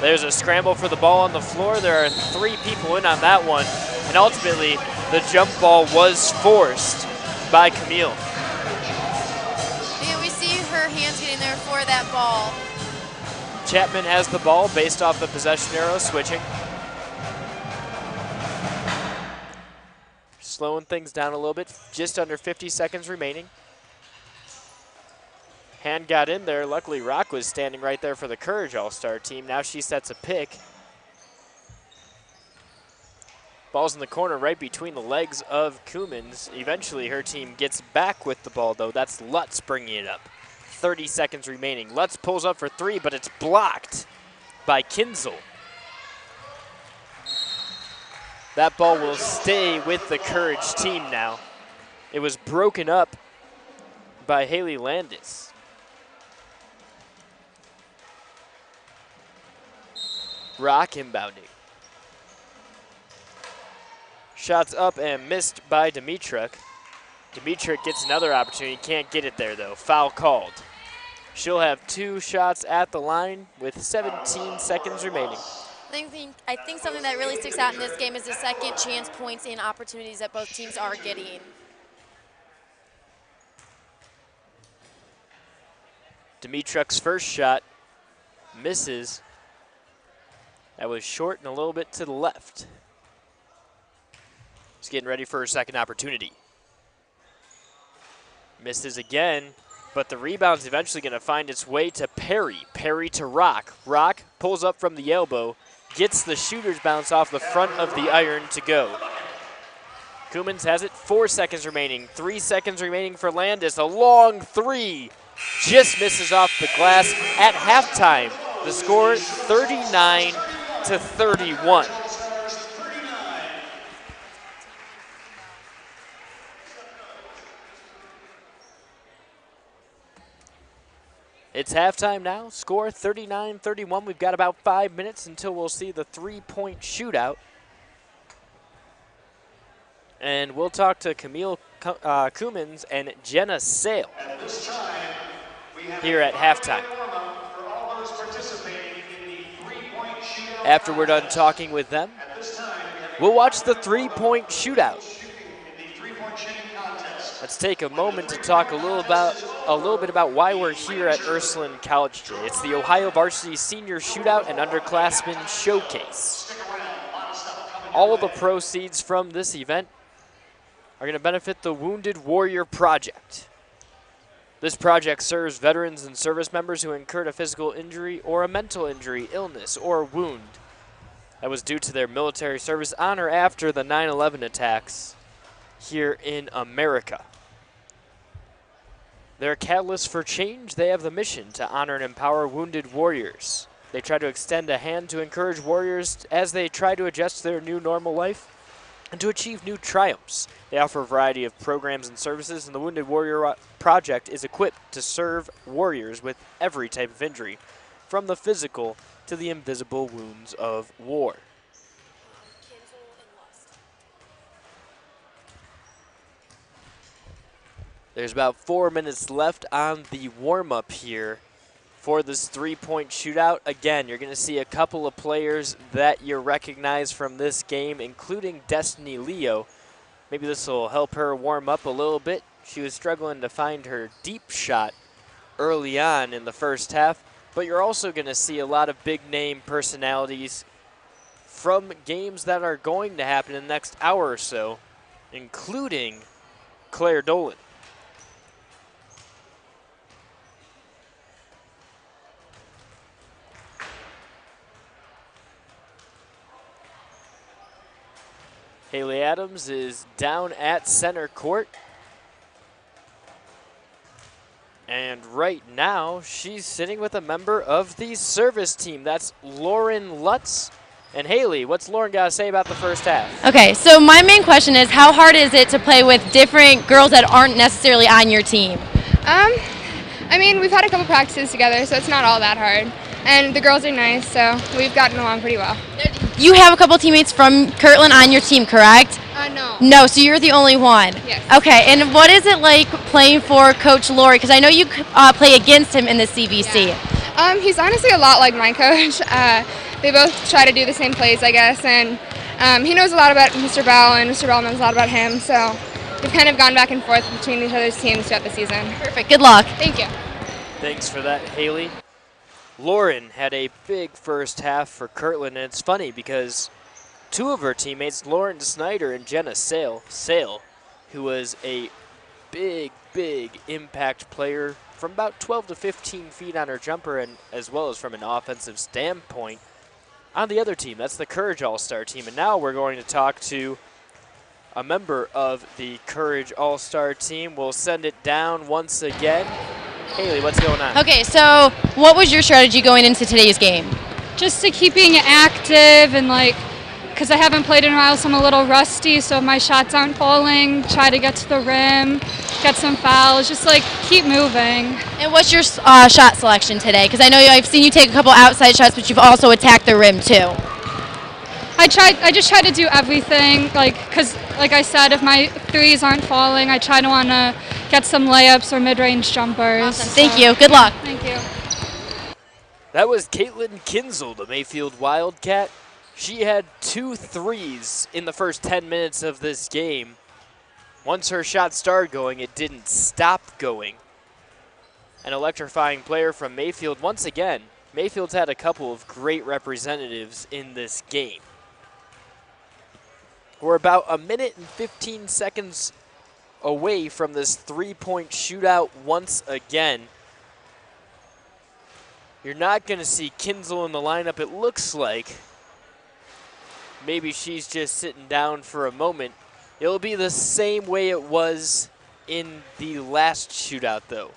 There's a scramble for the ball on the floor. There are 3 people in on that one. And ultimately, the jump ball was forced by Camille. Yeah, we see her hands getting there for that ball. Chapman has the ball based off the possession arrow, switching. Slowing things down a little bit, just under 50 seconds remaining. Hand got in there. Luckily, Rock was standing right there for the Courage All-Star team. Now she sets a pick. Ball's in the corner right between the legs of Kumins. Eventually, her team gets back with the ball, though. That's Lutz bringing it up. 30 seconds remaining. Lutz pulls up for 3, but it's blocked by Kinzel. That ball will stay with the Courage team now. It was broken up by Haley Landis. Rock inbounding. Shots up and missed by Dimitruk. Dimitruk gets another opportunity, can't get it there though. Foul called. She'll have 2 shots at the line with 17 seconds remaining. I think something that really sticks out in this game is the second chance points and opportunities that both teams are getting. Dimitruk's first shot misses. That was short and a little bit to the left. He's getting ready for her second opportunity. Misses again, but the rebound's eventually going to find its way to Perry. Perry to Rock. Rock pulls up from the elbow, gets the shooter's bounce off the front of the iron to go. Coomans has it, 4 seconds remaining. 3 seconds remaining for Landis. A long 3 just misses off the glass at halftime. The score 39-31. It's halftime now, score 39-31. We've got about 5 minutes until we'll see the 3-point shootout. And we'll talk to Camille Coomans and Jenna Sale here at halftime. After we're done talking with them, we'll watch the 3-point shootout. Let's take a moment to talk a little bit about why we're here at Ursuline College today. It's the Ohio Varsity Senior Shootout and Underclassmen Showcase. All of the proceeds from this event are going to benefit the Wounded Warrior Project. This project serves veterans and service members who incurred a physical injury or a mental injury, illness, or wound that was due to their military service on or after the 9/11 attacks here in America. They're a catalyst for change. They have the mission to honor and empower wounded warriors. They try to extend a hand to encourage warriors as they try to adjust their new normal life and to achieve new triumphs. They offer a variety of programs and services, and the Wounded Warrior Project is equipped to serve warriors with every type of injury, from the physical to the invisible wounds of war. There's about 4 minutes left on the warm-up here for this 3-point shootout. Again, you're going to see a couple of players that you recognize from this game, including Destiny Leo. Maybe this will help her warm up a little bit. She was struggling to find her deep shot early on in the first half, but you're also going to see a lot of big-name personalities from games that are going to happen in the next hour or so, including Claire Dolan. Haley Adams is down at center court. And right now, she's sitting with a member of the service team. That's Lauren Lutz. And Haley, what's Lauren got to say about the first half? Okay, so my main question is, how hard is it to play with different girls that aren't necessarily on your team? I mean, we've had a couple practices together, so it's not all that hard. And the girls are nice, so we've gotten along pretty well. You have a couple teammates from Kirtland on your team, correct? No. No, so you're the only one? Yes. Okay, and what is it like playing for Coach Laurie? Because I know you play against him in the CVC. Yeah. He's honestly a lot like my coach. They both try to do the same plays, I guess, and he knows a lot about Mr. Bell, and Mr. Bell knows a lot about him, so we've kind of gone back and forth between each other's teams throughout the season. Perfect. Good luck. Thank you. Thanks for that, Haley. Lauren had a big first half for Kirtland, and it's funny because two of her teammates, Lauren Snyder and Jenna Sale, who was a big impact player from about 12 to 15 feet on her jumper, and as well as from an offensive standpoint on the other team. That's the Courage All-Star team. And now we're going to talk to a member of the Courage All-Star team. We'll send it down once again. Haley, what's going on? Okay, so what was your strategy going into today's game? Just to keeping active and because I haven't played in a while, so I'm a little rusty. So if my shots aren't falling, try to get to the rim, get some fouls, just like keep moving. And what's your shot selection today? Because I know I've seen you take a couple outside shots, but you've also attacked the rim too. I just try to do everything, because like I said, if my threes aren't falling, I try to want to get some layups or mid-range jumpers. Awesome. Thank you. Good luck. Thank you. That was Caitlin Kinzel, the Mayfield Wildcat. She had 2 threes in the first 10 minutes of this game. Once her shot started going, it didn't stop going. An electrifying player from Mayfield once again. Mayfield's had a couple of great representatives in this game. We're about a minute and 15 seconds away from this 3-point shootout once again. You're not going to see Kinzel in the lineup, it looks like. Maybe she's just sitting down for a moment. It'll be the same way it was in the last shootout, though.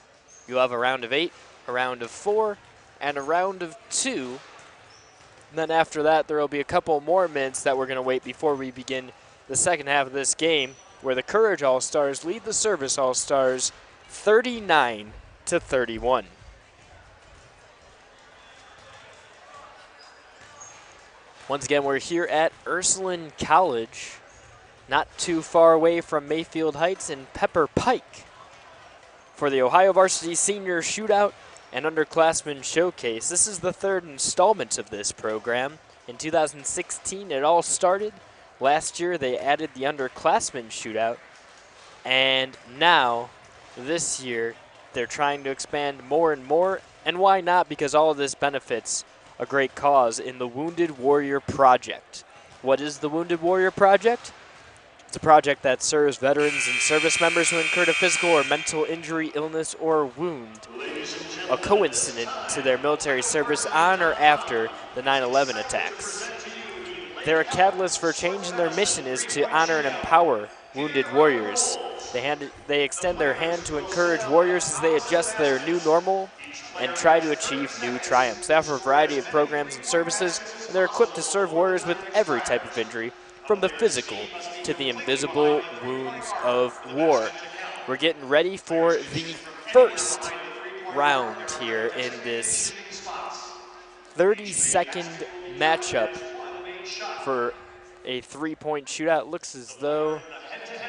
You'll have a round of 8, a round of 4, and a round of 2. And then after that, there will be a couple more minutes that we're going to wait before we begin the second half of this game, where the Courage All-Stars lead the Service All-Stars 39-31. Once again, we're here at Ursuline College, not too far away from Mayfield Heights and Pepper Pike, for the Ohio Varsity Senior Shootout and Underclassmen Showcase. This is the third installment of this program. In 2016, it all started. Last year, they added the Underclassmen Shootout. And now, this year, they're trying to expand more and more. And why not? Because all of this benefits a great cause in the Wounded Warrior Project. What is the Wounded Warrior Project? It's a project that serves veterans and service members who incurred a physical or mental injury, illness, or wound, a coincident to their military service on or after the 9/11 attacks. They're a catalyst for change, and their mission is to honor and empower wounded warriors. They extend their hand to encourage warriors as they adjust their new normal and try to achieve new triumphs. They offer a variety of programs and services, and they're equipped to serve warriors with every type of injury, from the physical to the invisible wounds of war. We're getting ready for the first round here in this 30-second matchup for a 3-point shootout. Looks as though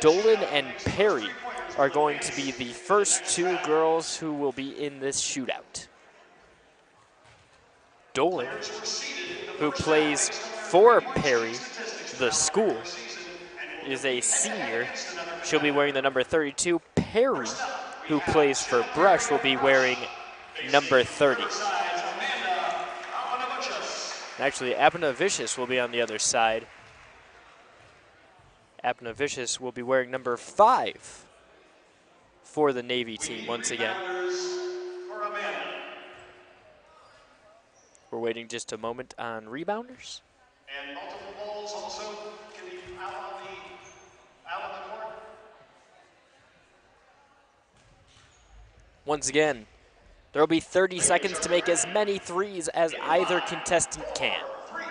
Dolan and Perry are going to be the first 2 girls who will be in this shootout. Dolan, who plays for Perry, the school, is a senior. She'll be wearing the number 32. Perry, who plays for Brush, will be wearing number 30. Actually, Abnavicius will be on the other side. Abnavicius will be wearing number 5 for the Navy team once again. We're waiting just a moment on rebounders. And multiple balls also can be out on the court. Once again, there will be 30 seconds to make as many threes as either contestant can. 3,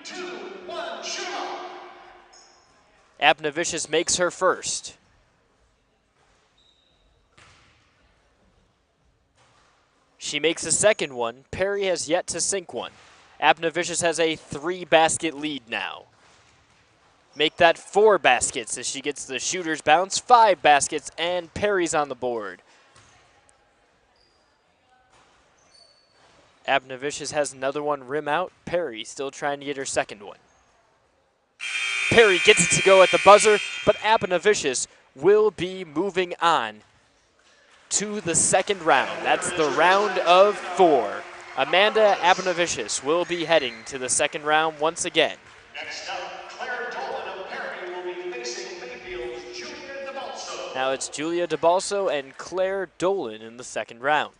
2, 1, shoot! Abnavicius makes her first. She makes a second one. Perry has yet to sink one. Abnavicius has a 3-basket lead now. Make that 4 baskets as she gets the shooter's bounce. 5 baskets, and Perry's on the board. Abnavicius has another one rim out. Perry still trying to get her second one. Perry gets it to go at the buzzer, but Abnavicius will be moving on to the second round. That's the round of 4. Amanda Abnavicius will be heading to the second round once again. Next up, Claire Dolan of Perry will be facing Mayfield's Julia DeBalso. Now it's Julia DeBalso and Claire Dolan in the second round.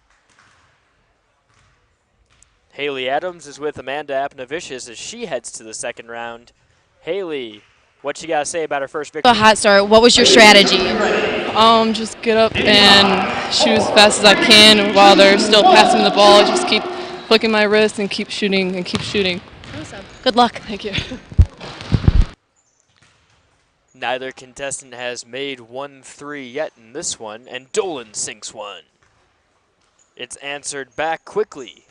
Haley Adams is with Amanda Abnavicius as she heads to the second round. Haley, what you got to say about her first victory? A hot start. What was your strategy? Just get up and shoot as fast as I can while they're still passing the ball. Just keep flicking my wrist and keep shooting and keep shooting. Awesome. Good luck. Thank you. Neither contestant has made 1-3 yet in this one, and Dolan sinks one. It's answered back quickly.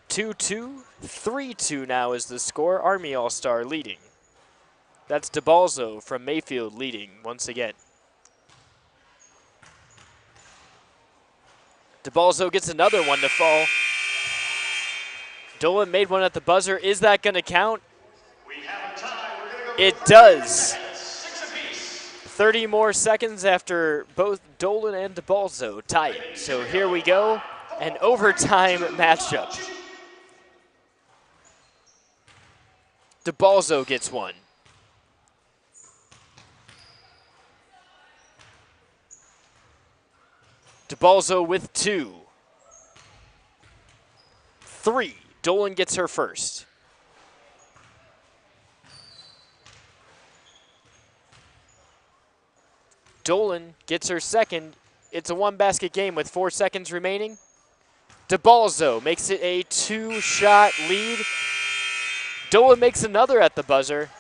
2-2, 3-2 now is the score. Army All-Star leading. That's DeBalzo from Mayfield leading once again. DeBalzo gets another one to fall. Dolan made one at the buzzer. Is that going to count? It does. 30 more seconds after both Dolan and DeBalzo tie it. So here we go, an overtime matchup. DeBalzo gets one. DeBalzo with two. 3. Dolan gets her first. Dolan gets her second. It's a one-basket game with 4 seconds remaining. DeBalzo makes it a 2-shot lead. Dolan makes another at the buzzer.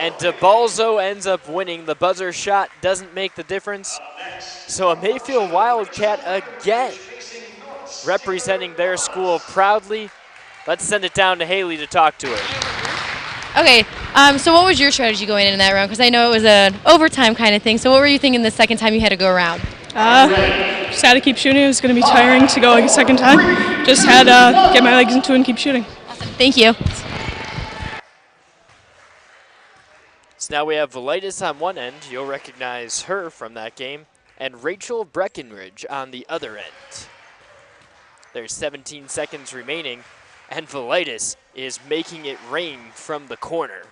And DeBalzo ends up winning. The buzzer shot doesn't make the difference. So a Mayfield Wildcat again, representing their school proudly. Let's send it down to Haley to talk to her. Okay, so what was your strategy going in that round? Because I know it was an overtime kind of thing. So what were you thinking the second time you had to go around? Just had to keep shooting. It was going to be tiring to go like a second time. Just had to get my legs into it and keep shooting. Awesome. Thank you. So now we have Velitis on one end. You'll recognize her from that game. And Rachel Breckenridge on the other end. There's 17 seconds remaining. And Velitis is making it rain from the corner.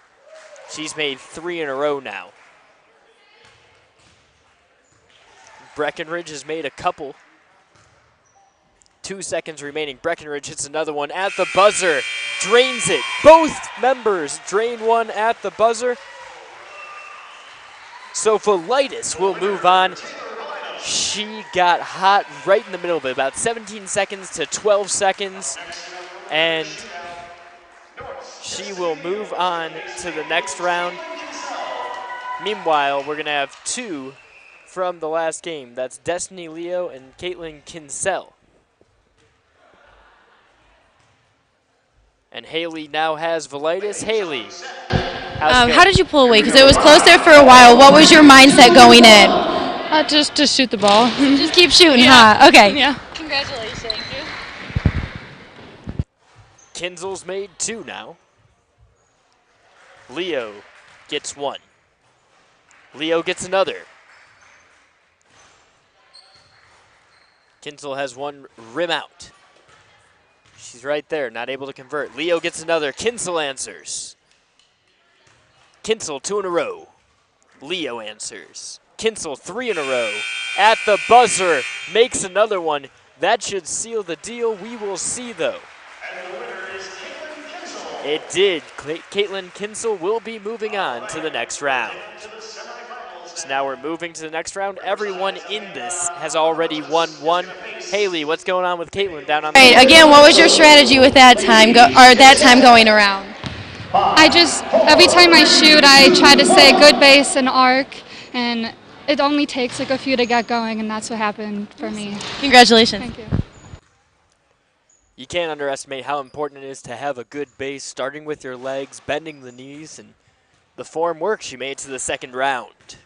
She's made 3 in a row now. Breckenridge has made a couple. 2 seconds remaining. Breckenridge hits another one at the buzzer. Drains it. Both members drain one at the buzzer. So Velitis will move on. She got hot right in the middle of it. About 17 seconds to 12 seconds. And she will move on to the next round. Meanwhile, we're going to have 2 from the last game. That's Destiny Leo and Caitlin Kinsell. And Haley now has Velitis. Haley, how did you pull away? Because it was close there for a while. What was your mindset going in? Just to shoot the ball. Just keep shooting, huh? Okay. Yeah. Congratulations. Kinsel's made 2 now. Leo gets 1. Leo gets another. Kinsel has one rim out. She's right there, not able to convert. Leo gets another. Kinsel answers. Kinsel 2 in a row. Leo answers. Kinsel 3 in a row. At the buzzer, makes another one. That should seal the deal. We will see, though. It did. Caitlin Kinsel will be moving on to the next round. So now we're moving to the next round. Everyone in this has already won one. Haley, what's going on with Caitlin down on the Right, again, what was your strategy with that time going around? Every time I shoot, I try to say good base and arc, and it only takes like a few to get going, and that's what happened for me. Congratulations. Thank you. You can't underestimate how important it is to have a good base, starting with your legs, bending the knees, and the form works. She made it to the second round.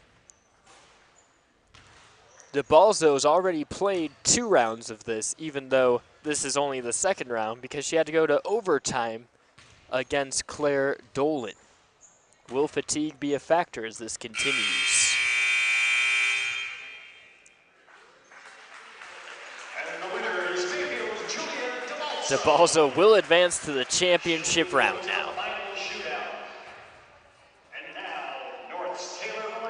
DeBalzo's already played 2 rounds of this, even though this is only the second round, because she had to go to overtime against Claire Dolan. Will fatigue be a factor as this continues? DeBalzo will advance to the championship round now.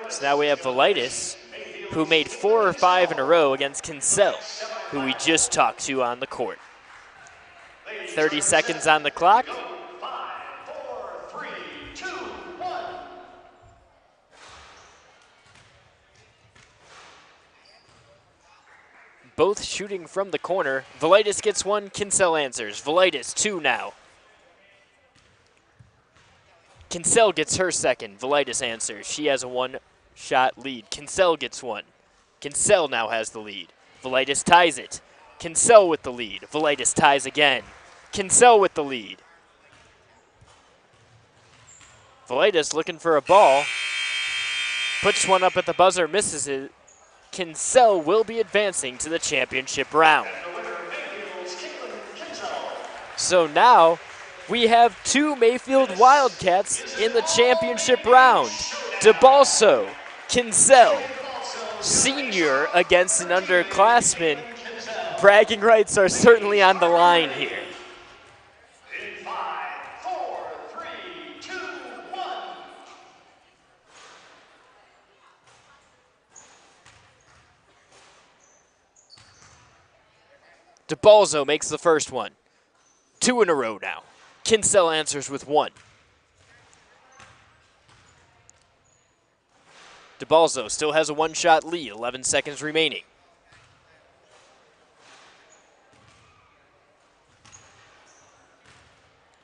So now we have Velitis, who made 4 or 5 in a row against Kinsell, who we just talked to on the court. 30 seconds on the clock. Both shooting from the corner. Velitis gets one, Kinsell answers. Velitis 2 now. Kinsell gets her second. Velitis answers. She has a one-shot lead. Kinsell gets one. Kinsell now has the lead. Velitis ties it. Kinsell with the lead. Velitis ties again. Kinsell with the lead. Velitis looking for a ball. Puts one up at the buzzer, misses it. Kinsell will be advancing to the championship round. So now we have two Mayfield Wildcats in the championship round. DeBalso, Kinsell, senior against an underclassman. Bragging rights are certainly on the line here. In 5, 4, 3, 2, 1. DeBalso makes the first one. 2 in a row now. Kinsell answers with 1. DeBalso still has a one-shot lead, 11 seconds remaining.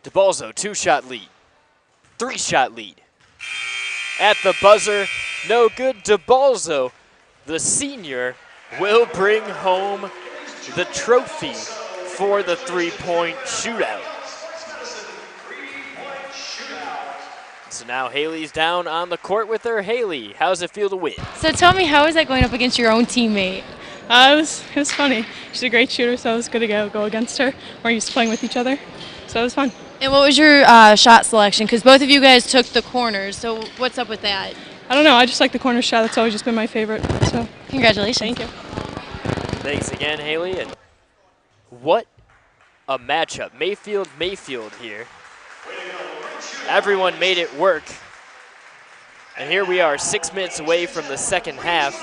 DeBalso, 2-shot lead. 3-shot lead. At the buzzer, no good. DeBalso, the senior, will bring home the trophy for the three-point shootout. So now Haley's down on the court with her. Haley, how does it feel to win? So tell me, how is that going up against your own teammate? It was funny. She's a great shooter, so it was good to go against her. We're used to playing with each other, so it was fun. And what was your shot selection? Because both of you guys took the corners, so what's up with that? I don't know. I just like the corner shot. That's always just been my favorite. So Congratulations. thank you. Thanks again, Haley. And what a matchup. Mayfield here. Everyone made it work. And here we are 6 minutes away from the second half.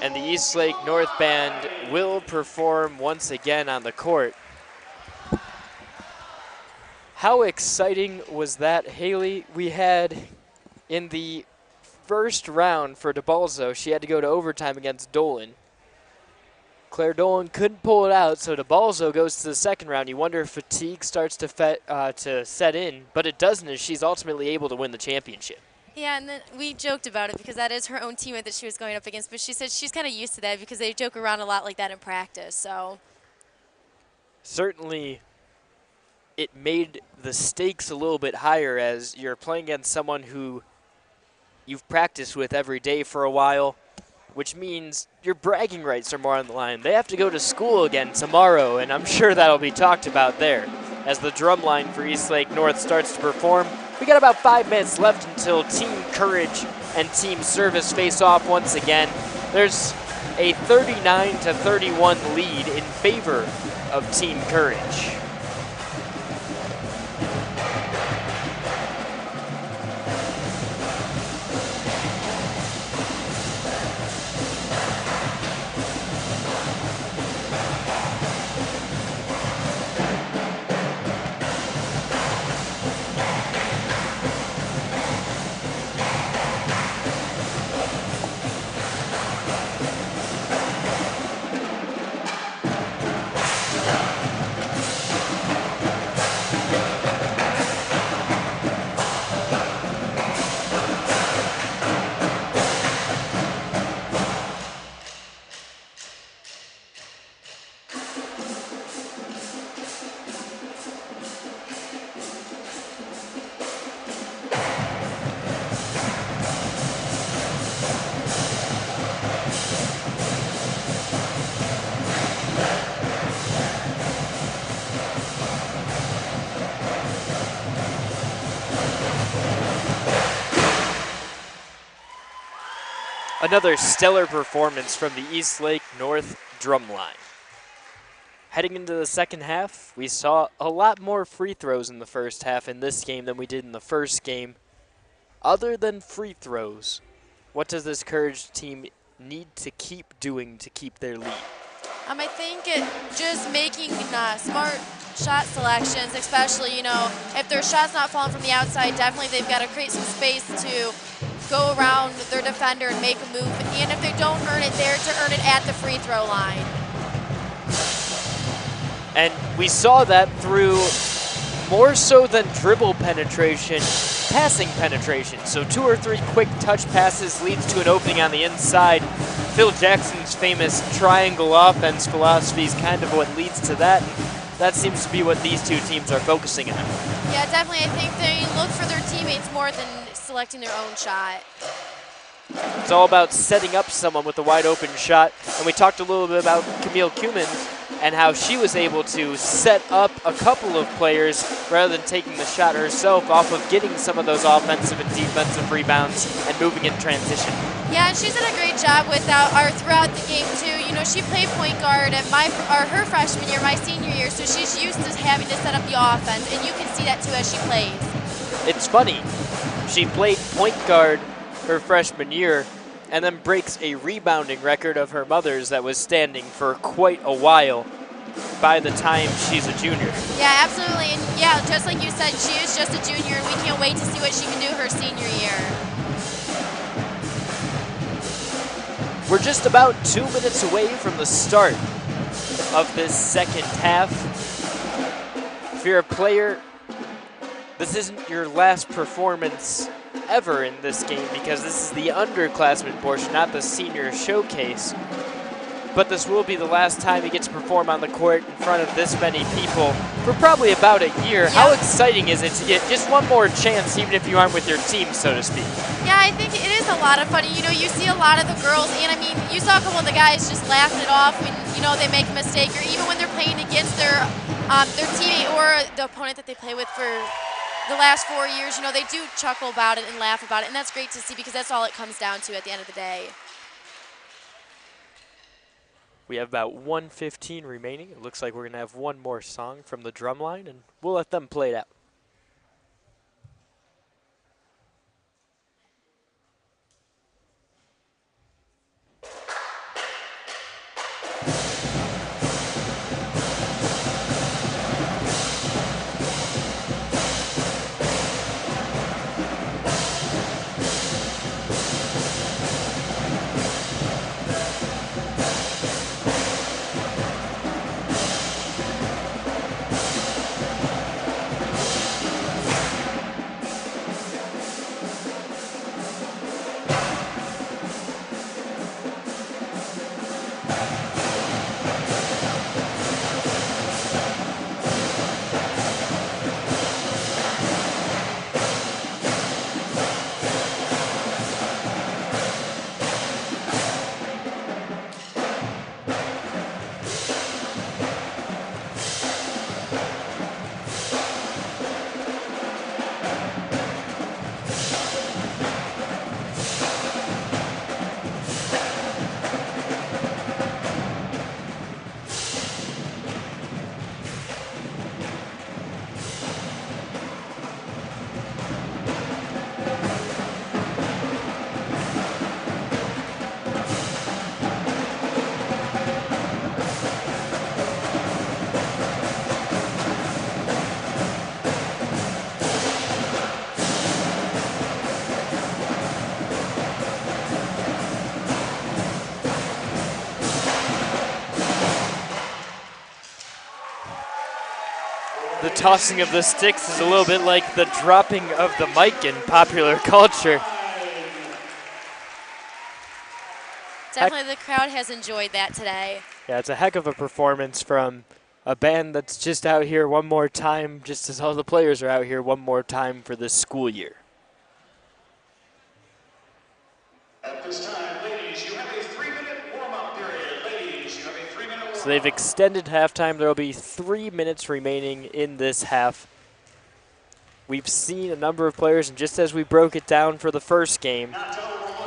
And the Eastlake North Band will perform once again on the court. How exciting was that, Haley? We had in the first round for DeBalso, she had to go to overtime against Dolan. Claire Dolan couldn't pull it out, so DeBalso goes to the second round. You wonder if fatigue starts to set in, but it doesn't, as she's ultimately able to win the championship. Yeah, and then we joked about it because that is her own teammate that she was going up against, but she said she's kind of used to that because they joke around a lot like that in practice. So certainly it made the stakes a little bit higher as you're playing against someone who you've practiced with every day for a while, which means your bragging rights are more on the line. They have to go to school again tomorrow, and I'm sure that'll be talked about there. As the drum line for Eastlake North starts to perform, we got about 5 minutes left until Team Courage and Team Service face off once again. There's a 39-31 lead in favor of Team Courage. Another stellar performance from the Eastlake North drum line. Heading into the second half, we saw a lot more free throws in the first half in this game than we did in the first game. Other than free throws, what does this Courage team need to keep doing to keep their lead? I think just making smart shot selections, especially, if their shot's not falling from the outside, definitely they've got to create some space to go around their defender and make a move. And if they don't earn it there, to earn it at the free throw line. And we saw that through more so than dribble penetration, passing penetration. So 2 or 3 quick touch passes leads to an opening on the inside. Phil Jackson's famous triangle offense philosophy is kind of what leads to that. That seems to be what these two teams are focusing on. Yeah, definitely. I think they look for their teammates more than selecting their own shot. It's all about setting up someone with a wide open shot. And we talked a little bit about Camille Cumin and how she was able to set up a couple of players rather than taking the shot herself off of getting some of those offensive and defensive rebounds and moving in transition. Yeah, and she's done a great job throughout the game too. You know, she played point guard at her freshman year, my senior year, so she's used to having to set up the offense, and you can see that too as she plays. It's funny, she played point guard her freshman year and then breaks a rebounding record of her mother's that was standing for quite a while by the time she's a junior. Yeah, absolutely. And yeah, just like you said, she is just a junior, and we can't wait to see what she can do her senior year. We're just about 2 minutes away from the start of this second half. If you're a player, this isn't your last performance ever in this game because this is the underclassmen portion, not the senior showcase. But this will be the last time you get to perform on the court in front of this many people for probably about a year. How exciting is it to get just one more chance, even if you aren't with your team, so to speak? Yeah, I think it is a lot of fun. You know, you see a lot of the girls, and I mean, you saw a couple of the guys just laughing it off when, you know, they make a mistake, or even when they're playing against their teammate or the opponent that they play with for the last 4 years. You know, they do chuckle about it and laugh about it, and that's great to see because that's all it comes down to at the end of the day. We have about 1:15 remaining. It looks like we're going to have one more song from the drum line, and we'll let them play it out. The tossing of the sticks is a little bit like the dropping of the mic in popular culture. Definitely the crowd has enjoyed that today. Yeah, it's a heck of a performance from a band that's just out here one more time, just as all the players are out here one more time for this school year. At this time, ladies, you have a 3-minute warm-up period. Ladies, you have a 3-minute warm-up. So they've extended halftime. There will be 3 minutes remaining in this half. We've seen a number of players, and just as we broke it down for the first game,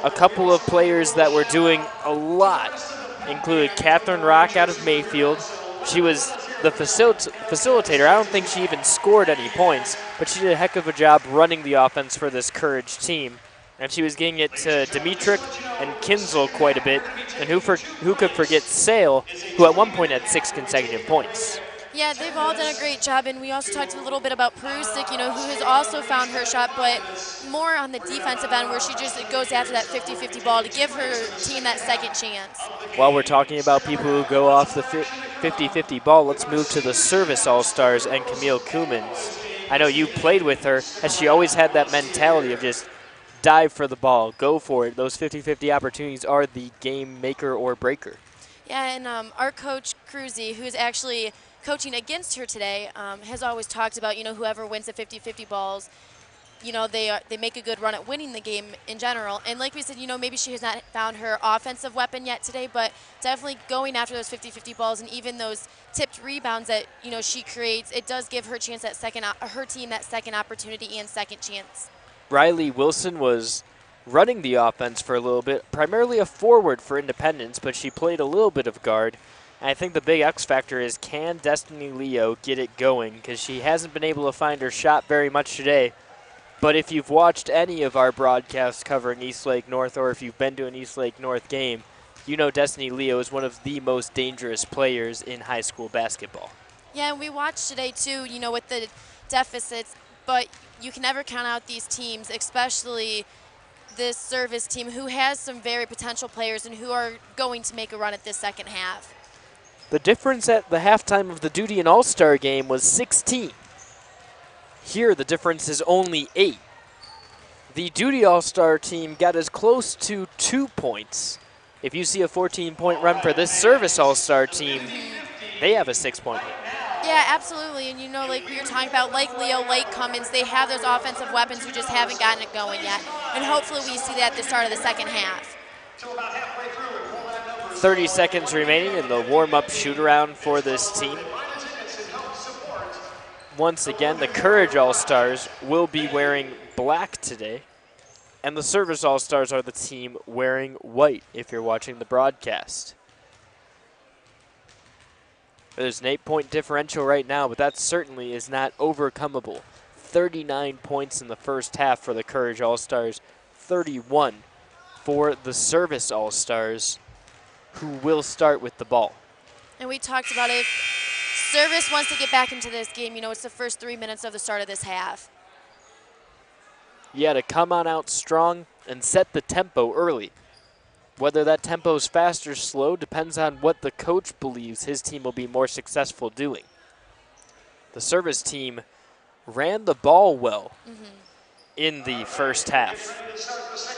a couple of players that were doing a lot included Catherine Rock out of Mayfield. She was the facilitator. I don't think she even scored any points, but she did a heck of a job running the offense for this Courage team. And she was getting it to Dimitrik and Kinzel quite a bit. And who could forget Sale, who at one point had 6 consecutive points. Yeah, they've all done a great job, and we also talked a little bit about Perusik, you know, who has also found her shot, but more on the defensive end where she just goes after that 50-50 ball to give her team that second chance. While we're talking about people who go off the 50-50 ball, let's move to the service all-stars and Camille Cummins. I know you played with her. Has she always had that mentality of just dive for the ball, go for it? Those 50-50 opportunities are the game maker or breaker. Yeah, and our coach, Cruzy, who's actually coaching against her today, has always talked about, whoever wins the 50-50 balls, they make a good run at winning the game in general. And like we said, maybe she has not found her offensive weapon yet today, but definitely going after those 50-50 balls and even those tipped rebounds that, she creates, it does give her chance her team that second opportunity and second chance. Riley Wilson was running the offense for a little bit, primarily a forward for Independence, but she played a little bit of guard. And I think the big X factor is, can Destiny Leo get it going? Because she hasn't been able to find her shot very much today. But if you've watched any of our broadcasts covering Eastlake North, or if you've been to an Eastlake North game, you know Destiny Leo is one of the most dangerous players in high school basketball. Yeah, and we watched today too, with the deficits, but you can never count out these teams, especially this service team who has some very potential players and who are going to make a run at this second half. The difference at the halftime of the Duty and All-Star game was 16. Here, the difference is only 8. The Duty All-Star team got as close to 2 points. If you see a 14-point run for this Service All-Star team, they have a 6-point run. Yeah, absolutely. And like we were talking about, like Leo, like Cummins, they have those offensive weapons who just haven't gotten it going yet. And hopefully we see that at the start of the second half. 30 seconds remaining in the warm-up shoot-around for this team. Once again, the Courage All-Stars will be wearing black today, and the Service All-Stars are the team wearing white if you're watching the broadcast. There's an 8-point differential right now, but that certainly is not overcomable. 39 points in the first half for the Courage All-Stars, 31 for the Service All-Stars, who will start with the ball. And we talked about if Service wants to get back into this game, it's the first 3 minutes of the start of this half. You had to come on out strong and set the tempo early. Whether that tempo is fast or slow depends on what the coach believes his team will be more successful doing. The Service team ran the ball well in the first half.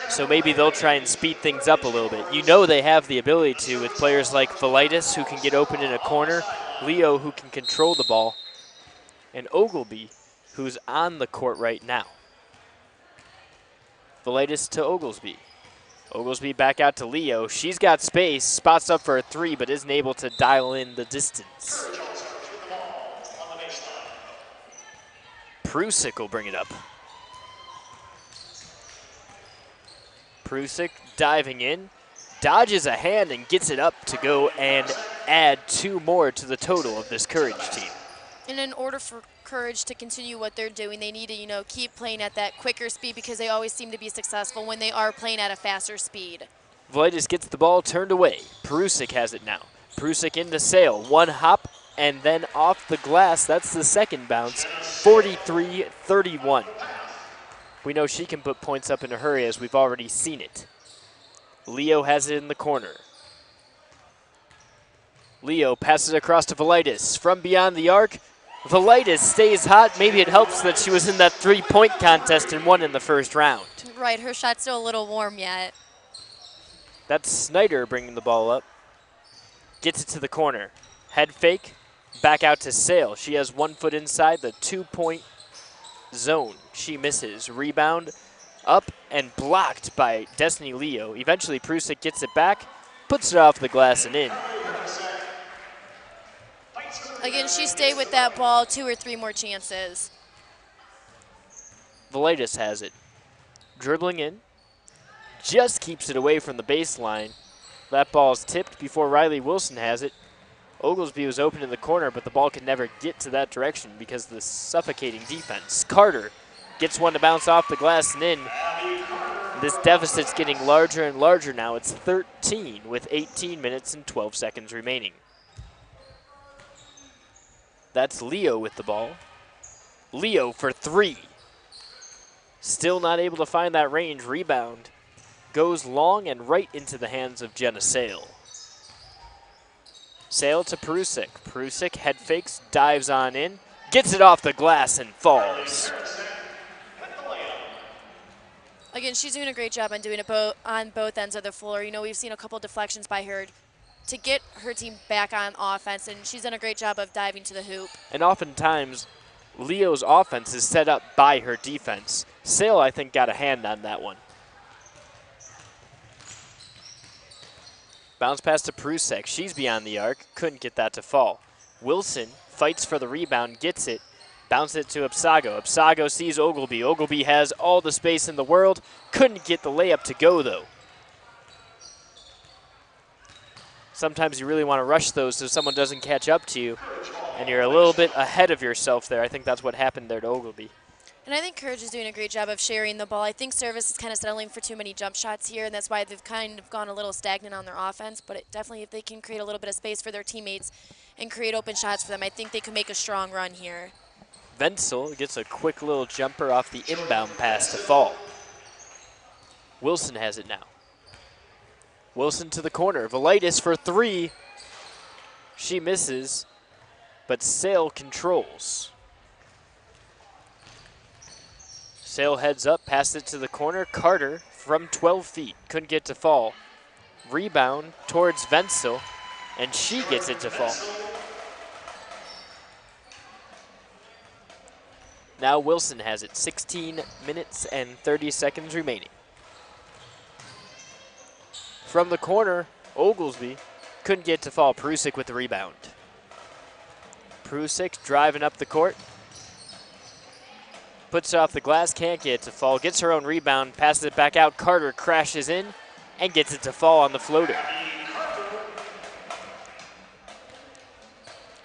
So maybe they'll try and speed things up a little bit. They have the ability to with players like Velitis, who can get open in a corner, Leo, who can control the ball, and Ogleby, who's on the court right now. Velitis to Oglesby. Oglesby back out to Leo. She's got space, spots up for a 3, but isn't able to dial in the distance. Prusik will bring it up. Prusik diving in, dodges a hand and gets it up to go and add 2 more to the total of this Courage team. And in order for Courage to continue what they're doing, they need to, keep playing at that quicker speed because they always seem to be successful when they are playing at a faster speed. Velitis gets the ball turned away. Prusik has it now. Prusik into Sale. 1 hop and then off the glass. That's the second bounce. 43-31. We know she can put points up in a hurry as we've already seen it. Leo has it in the corner. Leo passes across to Velitis. From beyond the arc, Velitis stays hot. Maybe it helps that she was in that 3-point contest and won in the first round. Right, her shot's still a little warm yet. That's Snyder bringing the ball up. Gets it to the corner. Head fake, back out to Sale. She has 1 foot inside the 2-point zone. She misses. Rebound up and blocked by Destiny Leo. Eventually Prusik gets it back, puts it off the glass and in. Again, she stayed with that ball 2 or 3 more chances. Velitis has it. Dribbling in. Just keeps it away from the baseline. That ball's tipped before Riley Wilson has it. Oglesby was open in the corner, but the ball could never get to that direction because of the suffocating defense. Carter gets one to bounce off the glass and in. This deficit's getting larger and larger now. It's 13 with 18 minutes and 12 seconds remaining. That's Leo with the ball. Leo for 3. Still not able to find that range. Rebound goes long and right into the hands of Jenna Sale. Sale to Prusik. Prusik head fakes, dives on in, Gets it off the glass and falls. Again, she's doing a great job on doing it on both ends of the floor. You know, we've seen a couple deflections by her to get her team back on offense, and she's done a great job of diving to the hoop. And oftentimes, Leo's offense is set up by her defense. Sale, I think, got a hand on that one. Bounce pass to Prusek. She's beyond the arc. Couldn't get that to fall. Wilson fights for the rebound, gets it. Bounce it to Upsago. Upsago sees Ogilby. Ogilby has all the space in the world. Couldn't get the layup to go, though. Sometimes you really want to rush those so someone doesn't catch up to you, and you're a little bit ahead of yourself there. I think that's what happened there to Ogilby. And I think Courage is doing a great job of sharing the ball. I think Service is kind of settling for too many jump shots here, and that's why they've kind of gone a little stagnant on their offense. But definitely, if they can create a little bit of space for their teammates and create open shots for them, I think they could make a strong run here. Wenzel gets a quick little jumper off the inbound pass to fall. Wilson has it now. Wilson to the corner. Velitis for three. She misses, but Sale controls. Sale heads up, passes it to the corner. Carter from 12 feet. Couldn't get to fall. Rebound towards Wenzel, and she gets it to fall. Now Wilson has it. 16 minutes and 30 seconds remaining. From the corner, Oglesby couldn't get to fall. Prusik with the rebound. Prusik driving up the court. Puts it off the glass, can't get it to fall. Gets her own rebound, passes it back out. Carter crashes in and gets it to fall on the floater.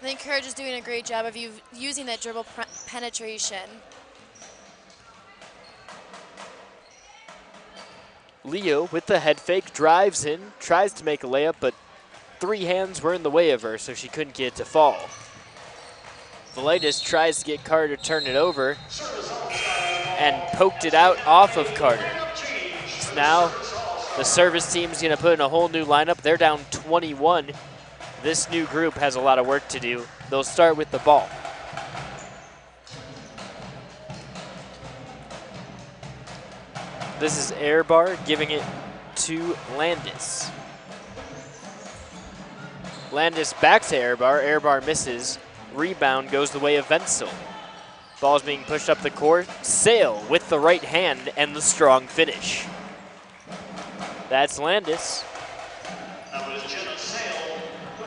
I think Courage is doing a great job of using that dribble penetration. Leo with the head fake, drives in, tries to make a layup, but three hands were in the way of her, so she couldn't get it to fall. Velitis tries to get Carter to turn it over and poked it out off of Carter. So now the service team's gonna put in a whole new lineup. They're down 21. This new group has a lot of work to do. They'll start with the ball. This is Airbar giving it to Landis. Landis back to Airbar. Airbar misses. Rebound goes the way of Wenzel. Ball's being pushed up the court. Sale with the right hand and the strong finish. That's Landis.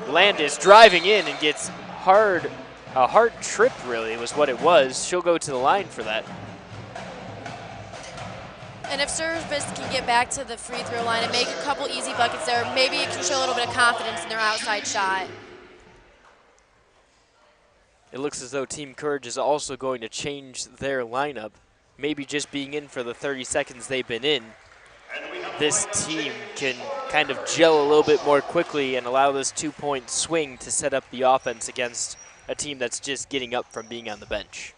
Landis driving in and gets a hard trip really was what it was. She'll go to the line for that. And if Service can get back to the free throw line and make a couple easy buckets there, maybe it can show a little bit of confidence in their outside shot. It looks as though Team Courage is also going to change their lineup. Maybe just being in for the 30 seconds they've been in, this team can kind of gel a little bit more quickly and allow this 2-point swing to set up the offense against a team that's just getting up from being on the bench.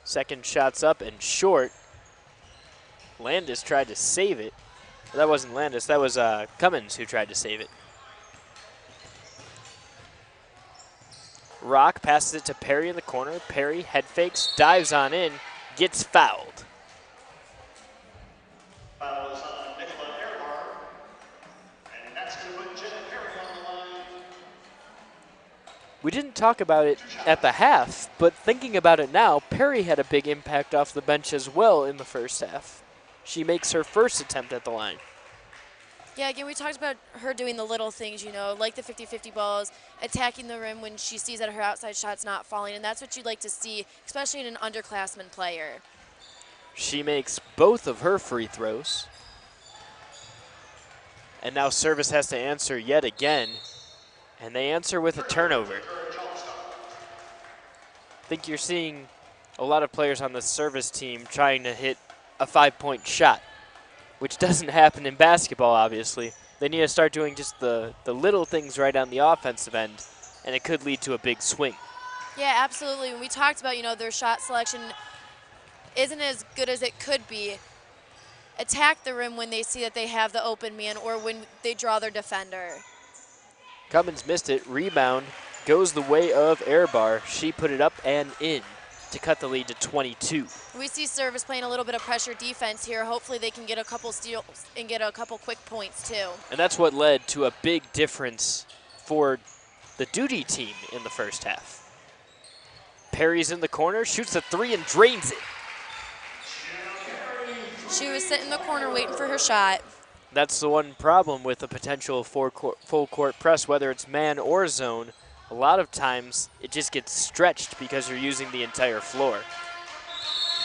Second shot's up and short. Landis tried to save it. That wasn't Landis, that was Cummins who tried to save it. Rock passes it to Perry in the corner. Perry head fakes, dives on in, gets fouled. Foul is on Nicola Airbar, and that's going to put Jenna Perry on the line. We didn't talk about it at the half, but thinking about it now, Perry had a big impact off the bench as well in the first half. She makes her first attempt at the line. Yeah, again, we talked about her doing the little things, you know, like the 50-50 balls, attacking the rim when she sees that her outside shot's not falling, and that's what you'd like to see, especially in an underclassmen player. She makes both of her free throws. And now Service has to answer yet again, and they answer with a turnover. I think you're seeing a lot of players on the Service team trying to hit a 5-point shot, which doesn't happen in basketball, obviously. They need to start doing just the little things right on the offensive end, and it could lead to a big swing. Yeah, absolutely. When we talked about, you know, their shot selection isn't as good as it could be, attack the rim when they see that they have the open man or when they draw their defender. Cummins missed it. Rebound goes the way of Airbar. She put it up and in to cut the lead to 22. We see Service playing a little bit of pressure defense here. Hopefully they can get a couple steals and get a couple quick points too. And that's what led to a big difference for the Duty team in the first half. Perry's in the corner, shoots a three and drains it. She was sitting in the corner waiting for her shot. That's the one problem with a potential full court press, whether it's man or zone. A lot of times it just gets stretched because you're using the entire floor.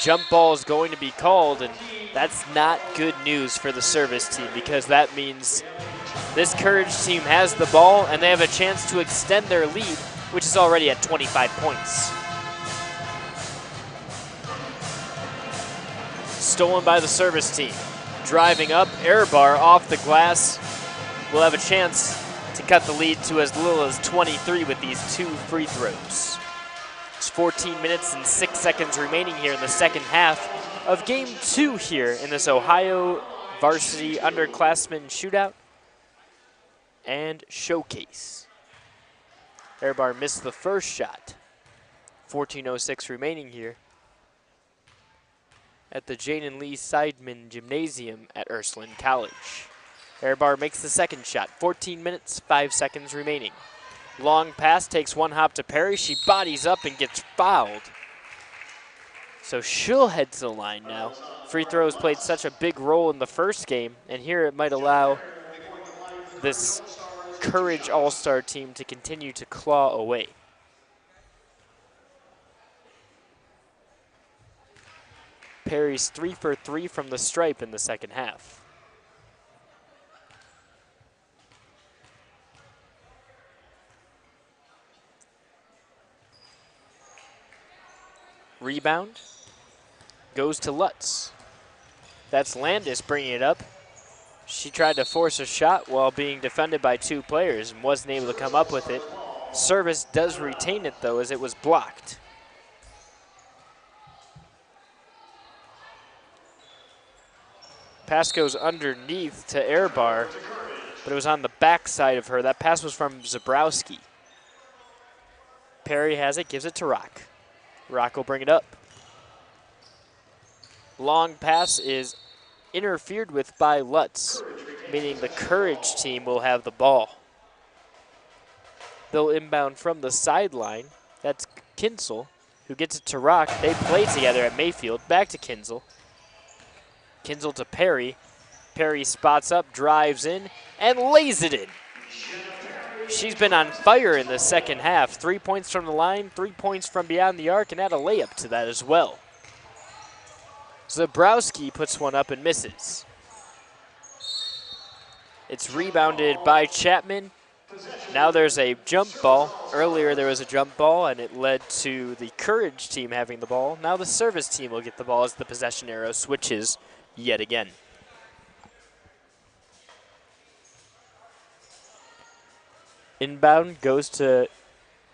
Jump ball is going to be called, and that's not good news for the Service team because that means this Courage team has the ball and they have a chance to extend their lead, which is already at 25 points. Stolen by the Service team. Driving up, Airbar off the glass. Will have a chance to cut the lead to as little as 23 with these 2 free throws. It's 14 minutes and 6 seconds remaining here in the second half of game 2 here in this Ohio Varsity Underclassmen shootout and showcase. Airbar missed the first shot. 14:06 remaining here at the Jane and Lee Seidman Gymnasium at Ursuline College. Airbar makes the second shot. 14 minutes, 5 seconds remaining. Long pass takes one hop to Perry. She bodies up and gets fouled. So she'll head to the line now. Free throws played such a big role in the first game, and here it might allow this Courage All-Star team to continue to claw away. Perry's 3 for 3 from the stripe in the second half. Rebound goes to Lutz. That's Landis bringing it up. She tried to force a shot while being defended by 2 players and wasn't able to come up with it. Service does retain it though as it was blocked. Pass goes underneath to Airbar, but it was on the back side of her. That pass was from Zabrowski. Perry has it, gives it to Rock. Rock will bring it up. Long pass is interfered with by Lutz, meaning the Courage team will have the ball. They'll inbound from the sideline. That's Kinsel, who gets it to Rock. They play together at Mayfield. Back to Kinsel. Kinsel to Perry. Perry spots up, drives in, and lays it in. She's been on fire in the second half. 3 points from the line, 3 points from beyond the arc, and add a layup to that as well. Zabrowski puts one up and misses. It's rebounded by Chapman. Now there's a jump ball. Earlier there was a jump ball, and it led to the Courage team having the ball. Now the Service team will get the ball as the possession arrow switches yet again. Inbound goes to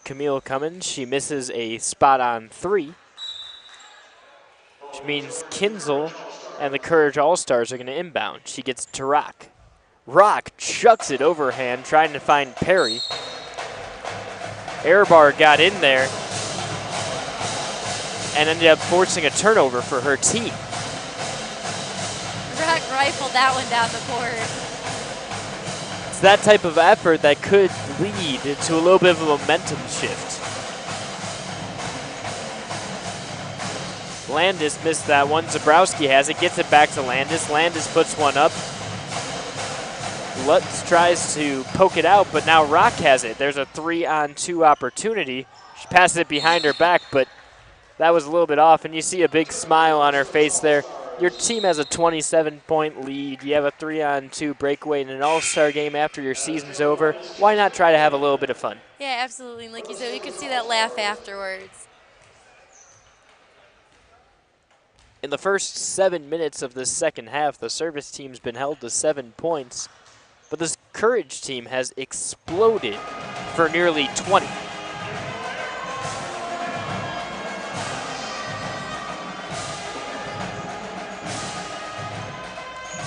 Camille Cummins. She misses a spot-on 3, which means Kinsel and the Courage All-Stars are going to inbound. She gets to Rock. Rock chucks it overhand, trying to find Perry. Airbar got in there and ended up forcing a turnover for her team. Rock rifled that one down the court. It's that type of effort that could lead to a little bit of a momentum shift. Landis missed that one. Zabrowski has it, gets it back to Landis. Landis puts one up. Lutz tries to poke it out, but now Rock has it. There's a 3-on-2 opportunity. She passes it behind her back, but that was a little bit off, and you see a big smile on her face there. Your team has a 27-point lead. You have a 3-on-2 breakaway in an all-star game after your season's over. Why not try to have a little bit of fun? Yeah, absolutely. And like you said, we could see that laugh afterwards. In the first 7 minutes of this second half, the Service team's been held to 7 points, but this Courage team has exploded for nearly 20.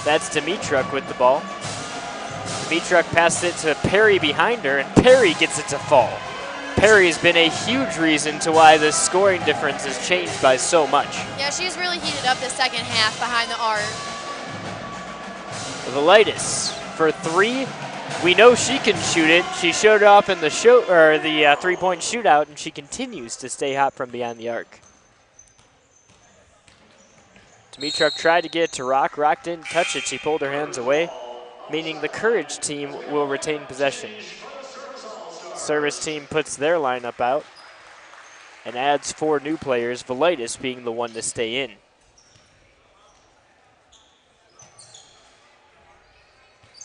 That's Dimitruk with the ball. Dimitruk passes it to Perry behind her, and Perry gets it to fall. Perry's been a huge reason to why the scoring difference has changed by so much. Yeah, she's really heated up the second half behind the arc. Velitis for 3. We know she can shoot it. She showed off in the three-point shootout, and she continues to stay hot from beyond the arc. Dimitruk tried to get it to Rock. Rock didn't touch it. She pulled her hands away, meaning the Courage team will retain possession. Service team puts their lineup out and adds 4 new players, Velitis being the one to stay in.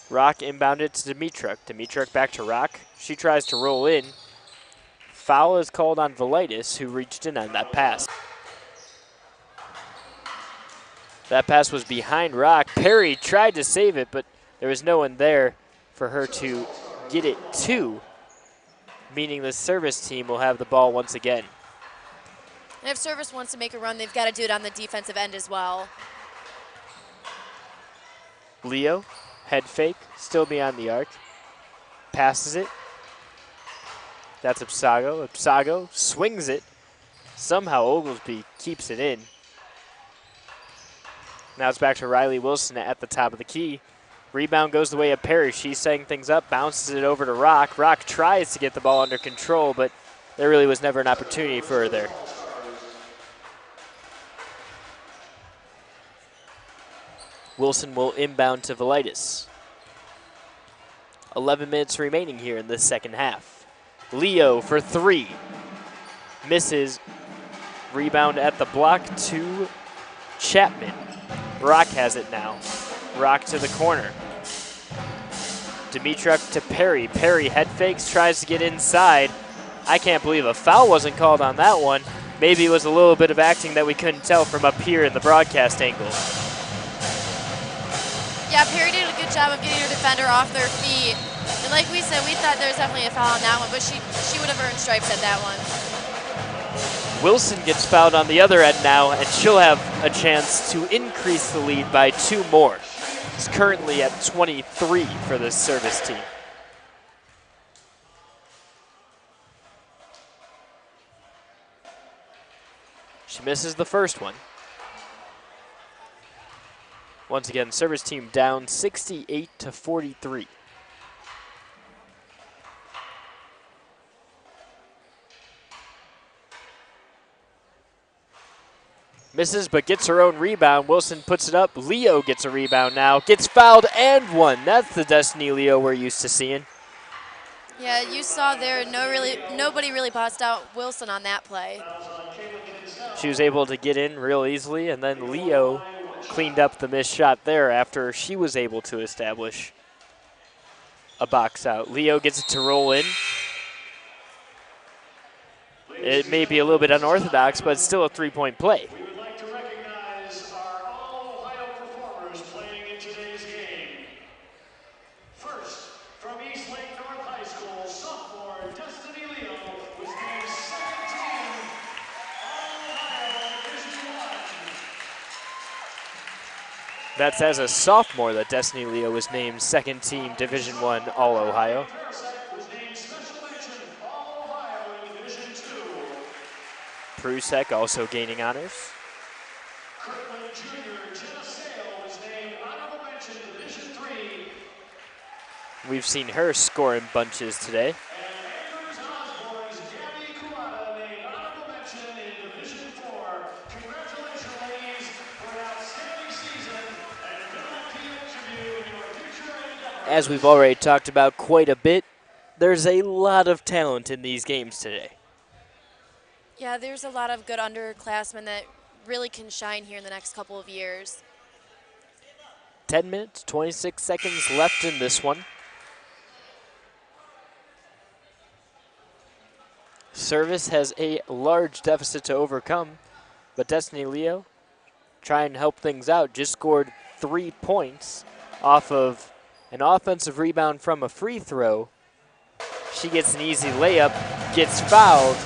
Rock inbounded to Dimitruk. Dimitruk back to Rock. She tries to roll in. Foul is called on Velitis, who reached in on that pass. That pass was behind Rock. Perry tried to save it, but there was no one there for her to get it to, meaning the service team will have the ball once again. And if service wants to make a run, they've got to do it on the defensive end as well. Leo, head fake, still beyond the arc. Passes it. That's Ipsago. Ipsago swings it. Somehow Oglesby keeps it in. Now it's back to Riley Wilson at the top of the key. Rebound goes the way of Perry. She's setting things up, bounces it over to Rock. Rock tries to get the ball under control, but there really was never an opportunity for her there. Wilson will inbound to Velitis. 11 minutes remaining here in the second half. Leo for 3. Misses. Rebound at the block to Chapman. Rock has it now. Rock to the corner. Dimitruk to Perry. Perry head fakes, tries to get inside. I can't believe a foul wasn't called on that one. Maybe it was a little bit of acting that we couldn't tell from up here in the broadcast angle. Yeah, Perry did a good job of getting her defender off their feet. And like we said, we thought there was definitely a foul on that one, but she would have earned stripes at that one. Wilson gets fouled on the other end now, and she'll have a chance to increase the lead by 2 more. It's currently at 23 for the service team. She misses the first one. Once again, service team down 68-43. Misses, but gets her own rebound. Wilson puts it up. Leo gets a rebound now. Gets fouled and one. That's the Destiny Leo we're used to seeing. Yeah, you saw there, nobody really bossed out Wilson on that play. She was able to get in real easily, and then Leo cleaned up the missed shot there after she was able to establish a box out. Leo gets it to roll in. It may be a little bit unorthodox, but it's still a 3-point play. We would like to recognize our All-Ohio performers playing in today's game. First, from East Lake North High School, sophomore Destiny Leo was named second team All-Ohio Division I. That's as a sophomore that Destiny Leo was named second team Division I All-Ohio. Prusek also gaining honors. Kirkland Jr. Jenna Sale was named honorable mention Division III. We've seen her score in bunches today. And Andrews Osborne's Gabby Kuwata named honorable mention in Division IV. Congratulations, ladies, for an outstanding season and good luck to each of you in your future endeavors. As we've already talked about quite a bit, there's a lot of talent in these games today. Yeah, there's a lot of good underclassmen that really can shine here in the next couple of years. 10 minutes, 26 seconds left in this one. Service has a large deficit to overcome, but Destiny Leo trying to help things out. Just scored 3 points off of an offensive rebound from a free throw. She gets an easy layup, gets fouled,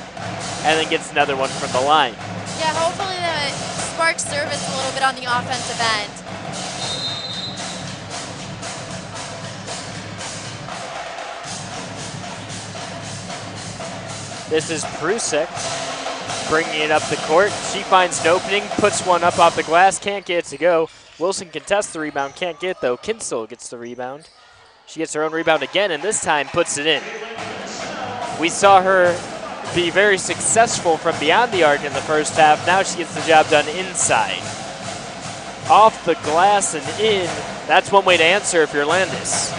and then gets another one from the line. Yeah, hopefully that sparks service a little bit on the offensive end. This is Prusik bringing it up the court. She finds an opening, puts one up off the glass, can't get it to go. Wilson contests the rebound, can't get it though. Kinsel gets the rebound. She gets her own rebound again, and this time puts it in. We saw her be very successful from beyond the arc in the first half. Now she gets the job done inside. Off the glass and in. That's one way to answer if you're Landis.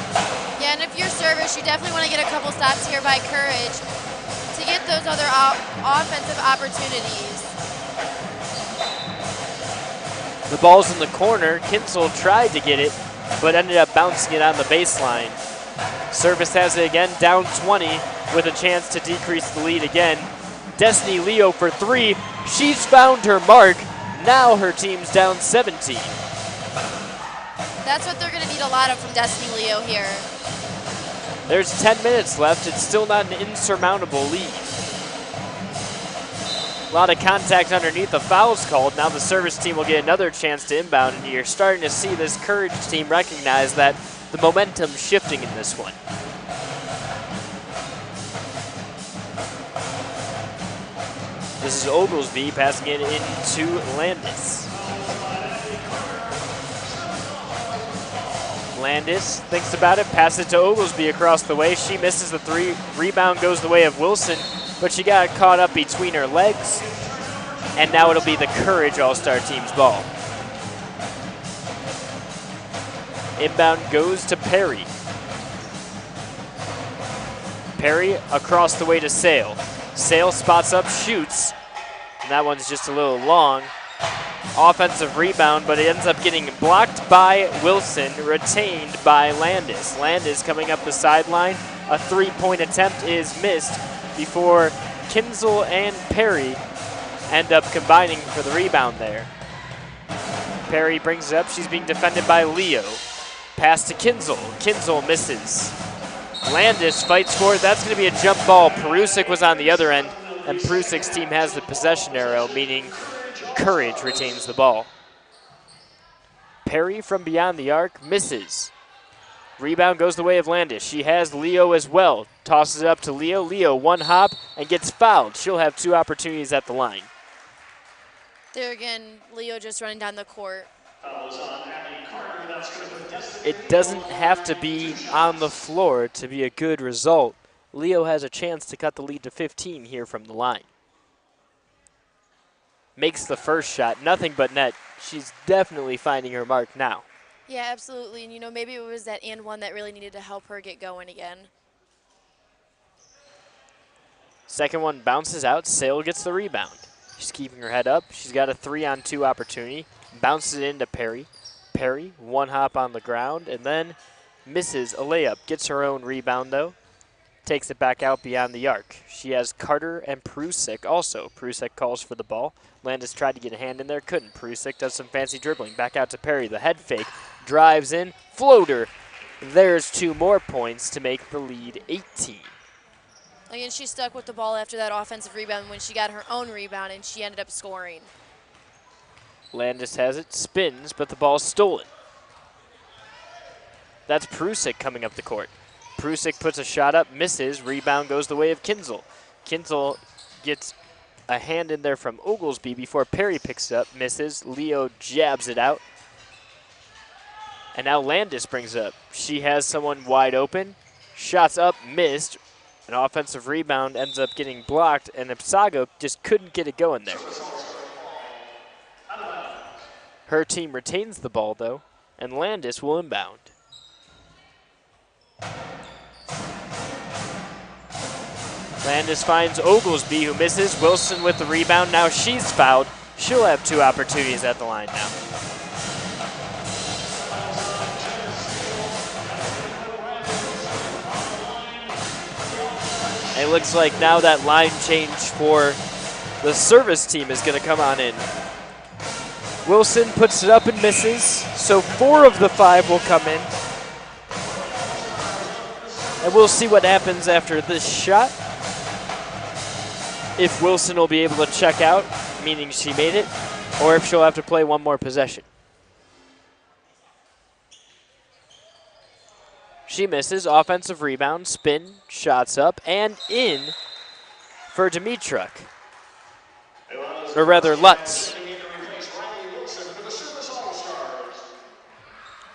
Yeah, and if you're service, you definitely want to get a couple stops here by Courage to get those other offensive opportunities. The ball's in the corner. Kinsel tried to get it, but ended up bouncing it on the baseline. Service has it again, down 20 with a chance to decrease the lead again. Destiny Leo for three. She's found her mark. Now her team's down 17. That's what they're going to need a lot of from Destiny Leo here. There's 10 minutes left. It's still not an insurmountable lead. A lot of contact underneath. The foul's called. Now the service team will get another chance to inbound, and you're starting to see this Courage team recognize that the momentum's shifting in this one. This is Oglesby passing it into Landis. Landis thinks about it, passes it to Oglesby across the way. She misses the three. Rebound goes the way of Wilson, but she got caught up between her legs. And now it'll be the Courage All-Star team's ball. Inbound goes to Perry. Perry across the way to Sale. Sale spots up, shoots, and that one's just a little long. Offensive rebound, but it ends up getting blocked by Wilson, retained by Landis. Landis coming up the sideline. A three-point attempt is missed before Kinsel and Perry end up combining for the rebound there. Perry brings it up. She's being defended by Leo. Pass to Kinsel. Kinsel misses. Landis fights for it. That's going to be a jump ball. Prusik was on the other end, and Prusik's team has the possession arrow, meaning Courage retains the ball. Perry from beyond the arc misses. Rebound goes the way of Landis. She has Leo as well. Tosses it up to Leo. Leo one hop and gets fouled. She'll have two opportunities at the line. There again, Leo just running down the court. It doesn't have to be on the floor to be a good result. Leo has a chance to cut the lead to 15 here from the line. Makes the first shot, nothing but net. She's definitely finding her mark now. Yeah, absolutely. And, you know, maybe it was that and one that really needed to help her get going again. Second one bounces out. Sale gets the rebound. She's keeping her head up. She's got a 3-on-2 opportunity. Bounces it into Perry. Perry, one hop on the ground, and then misses a layup. Gets her own rebound, though. Takes it back out beyond the arc. She has Carter and Prusik also. Prusik calls for the ball. Landis tried to get a hand in there, couldn't. Prusik does some fancy dribbling. Back out to Perry. The head fake. Drives in. Floater. There's 2 more points to make the lead 18. Again, she stuck with the ball after that offensive rebound when she got her own rebound, and she ended up scoring. Landis has it, spins, but the ball's stolen. That's Prusik coming up the court. Prusik puts a shot up, misses. Rebound goes the way of Kinsel. Kinsel gets a hand in there from Oglesby before Perry picks it up, misses. Leo jabs it out. And now Landis brings it up. She has someone wide open. Shots up, missed. An offensive rebound ends up getting blocked, and Ipsago just couldn't get it going there. Her team retains the ball, though, and Landis will inbound. Landis finds Oglesby, who misses. Wilson with the rebound. Now she's fouled. She'll have 2 opportunities at the line now. It looks like now that line change for the service team is going to come on in. Wilson puts it up and misses, so 4 of the 5 will come in. And we'll see what happens after this shot. If Wilson will be able to check out, meaning she made it, or if she'll have to play one more possession. She misses. Offensive rebound, spin, shots up, and in for Dimitruk. Or rather, Lutz.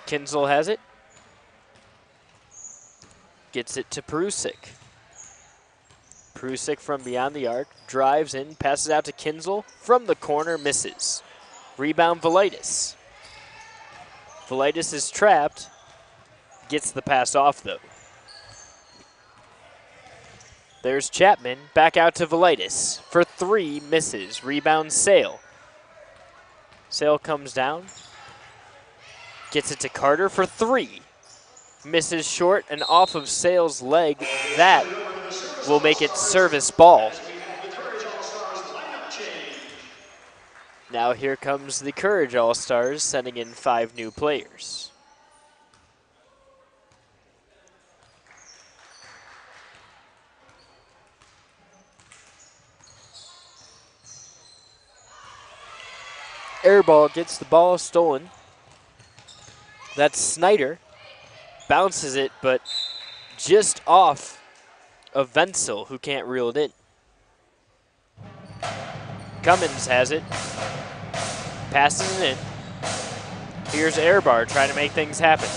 Kinzel has it. Gets it to Prusik. Prusik from beyond the arc, drives in, passes out to Kinzel. From the corner, misses. Rebound, Velitis. Velitis is trapped. Gets the pass off, though. There's Chapman, back out to Velitis. For 3, misses. Rebound, Sale. Sale comes down. Gets it to Carter for 3. Misses short and off of Sale's leg. That will make it service ball. Now here comes the Courage All-Stars, sending in 5 new players. Airball gets the ball stolen. That's Snyder. Bounces it, but just off of Wenzel, who can't reel it in. Cummins has it. Passes it in. Here's Airbar trying to make things happen.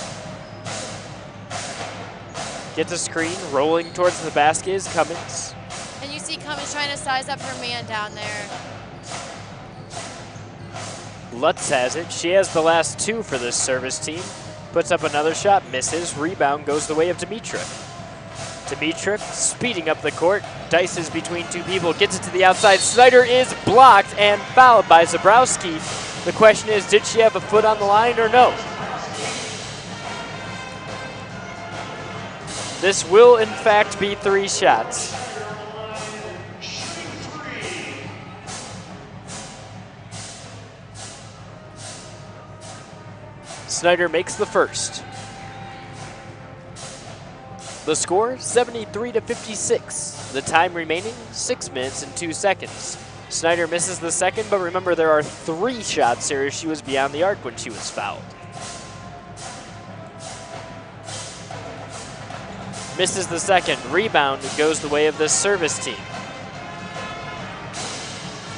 Gets a screen, rolling towards the basket is Cummins. And you see Cummins trying to size up her man down there. Lutz has it. She has the last 2 for this service team. Puts up another shot, misses. Rebound goes the way of Dimitruk. Dimitruk speeding up the court, dices between 2 people, gets it to the outside. Snyder is blocked and fouled by Zabrowski. The question is, did she have a foot on the line or no? This will, in fact, be 3 shots. Snyder makes the first. The score, 73-56. The time remaining, 6 minutes and 2 seconds. Snyder misses the second, but remember there are 3 shots here as she was beyond the arc when she was fouled. Misses the second. Rebound goes the way of this service team.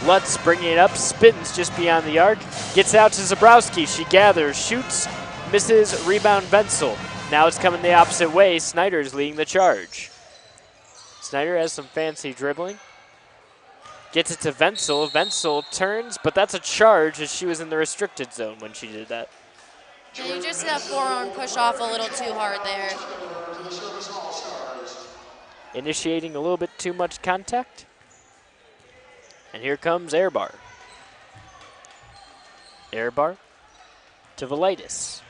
Lutz bringing it up, spins just beyond the arc, gets out to Zabrowski. She gathers, shoots, misses, rebound Wenzel. Now it's coming the opposite way. Snyder's leading the charge. Snyder has some fancy dribbling. Gets it to Wenzel. Wenzel turns, but that's a charge as she was in the restricted zone when she did that. And you just see that forearm push off a little too hard there. Initiating a little bit too much contact. And here comes Airbar. Airbar to Velitis.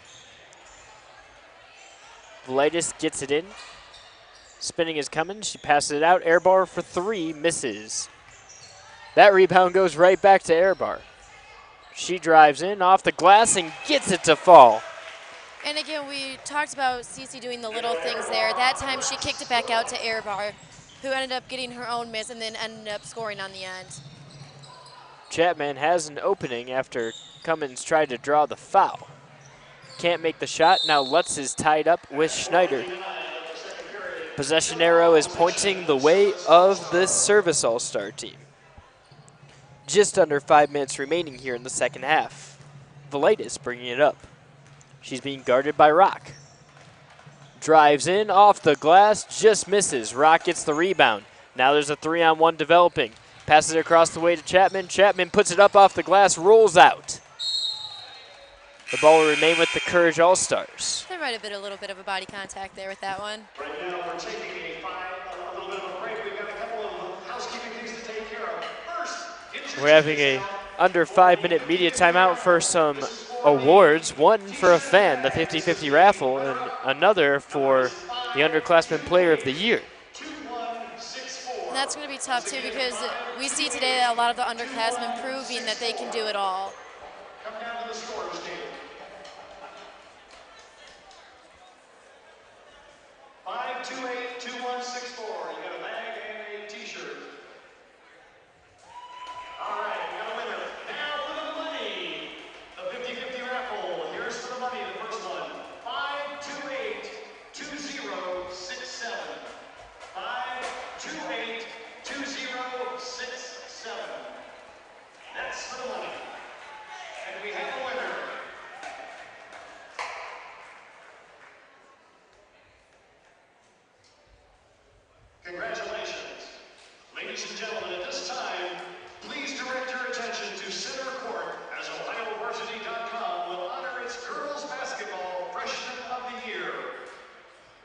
Velitis gets it in. Spinning is coming. She passes it out. Airbar for 3, misses. That rebound goes right back to Airbar. She drives in off the glass and gets it to fall. And again, we talked about Cece doing the little things there. That time she kicked it back out to Airbar, who ended up getting her own miss and then ended up scoring on the end. Chapman has an opening after Cummins tried to draw the foul. Can't make the shot. Now Lutz is tied up with Schneider. Possession arrow is pointing the way of this service all-star team. Just under 5 minutes remaining here in the second half. Velitis bringing it up. She's being guarded by Rock. Drives in off the glass, just misses. Rock gets the rebound. Now there's a 3-on-1 developing. Passes it across the way to Chapman. Chapman puts it up off the glass, rolls out. The ball will remain with the Courage All-Stars. There might have been a little bit of a body contact there with that one. Right now we're taking a little bit of a break. We've got a couple of housekeeping things to take care of. First, We're having a under 5-minute media timeout for some awards. One for a fan, the 50-50 raffle, and another for the Underclassmen Player of the Year. And that's going to be tough, too, because we see today that a lot of the underclassmen proving that they can do it all. come down to the scorer's table. 528-2164. You got a bag and a t-shirt. All right, we got a winner. Now for the money. The 50-50 raffle. Here's for the money, the first one. 528-2067. 528-2067. That's for the money. And we have a winner. Congratulations. Ladies and gentlemen, at this time, please direct your attention to center court as OhioVarsity.com will honor its girls basketball freshman of the year.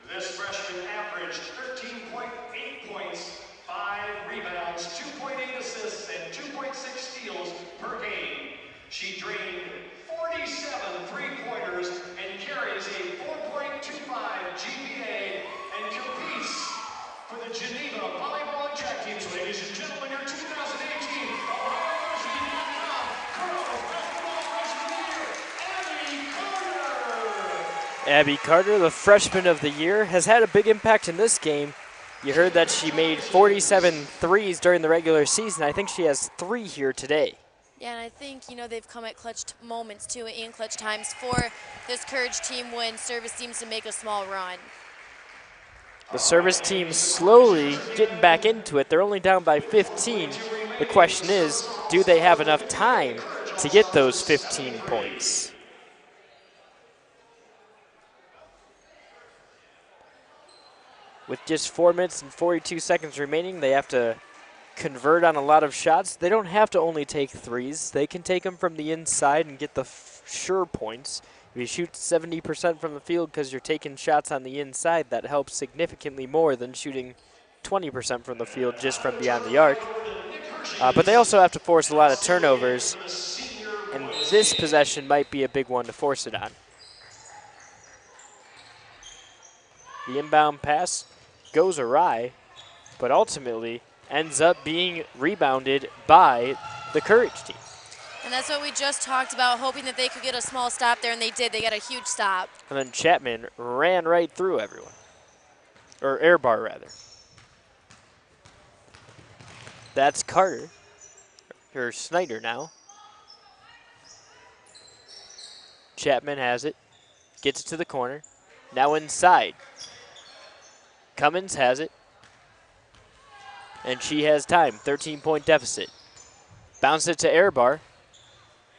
This freshman averaged 13.8 points, 5 rebounds, 2.8 assists, and 2.6 steals per game. She drained 47 three-pointers and carries a 4.25 GPA and competes for the Geneva Volleyball and Track Teams. Ladies and gentlemen, your 2018 OhioVarsity.com Girls Basketball Freshman of the Year, Abby Carter. Abby Carter, the freshman of the year, has had a big impact in this game. You heard that she made 47 threes during the regular season. I think she has 3 here today. Yeah, and I think, you know, they've come at clutch moments, too, and clutch times for this Courage team when service seems to make a small run. The service team slowly getting back into it. They're only down by 15. The question is, do they have enough time to get those 15 points? With just 4 minutes and 42 seconds remaining, they have to convert on a lot of shots. They don't have to only take threes. They can take them from the inside and get the sure points. If you shoot 70% from the field because you're taking shots on the inside, that helps significantly more than shooting 20% from the field just from beyond the arc. But they also have to force a lot of turnovers, and this possession might be a big one to force it on. The inbound pass goes awry, but ultimately ends up being rebounded by the Courage team. And that's what we just talked about, hoping that they could get a small stop there, and they did. They got a huge stop. And then Chapman ran right through everyone. Or Airbar, rather. That's Carter. Or Snyder now. Chapman has it. Gets it to the corner. Now inside. Cummins has it. And she has time. 13-point deficit. Bounce it to Airbar.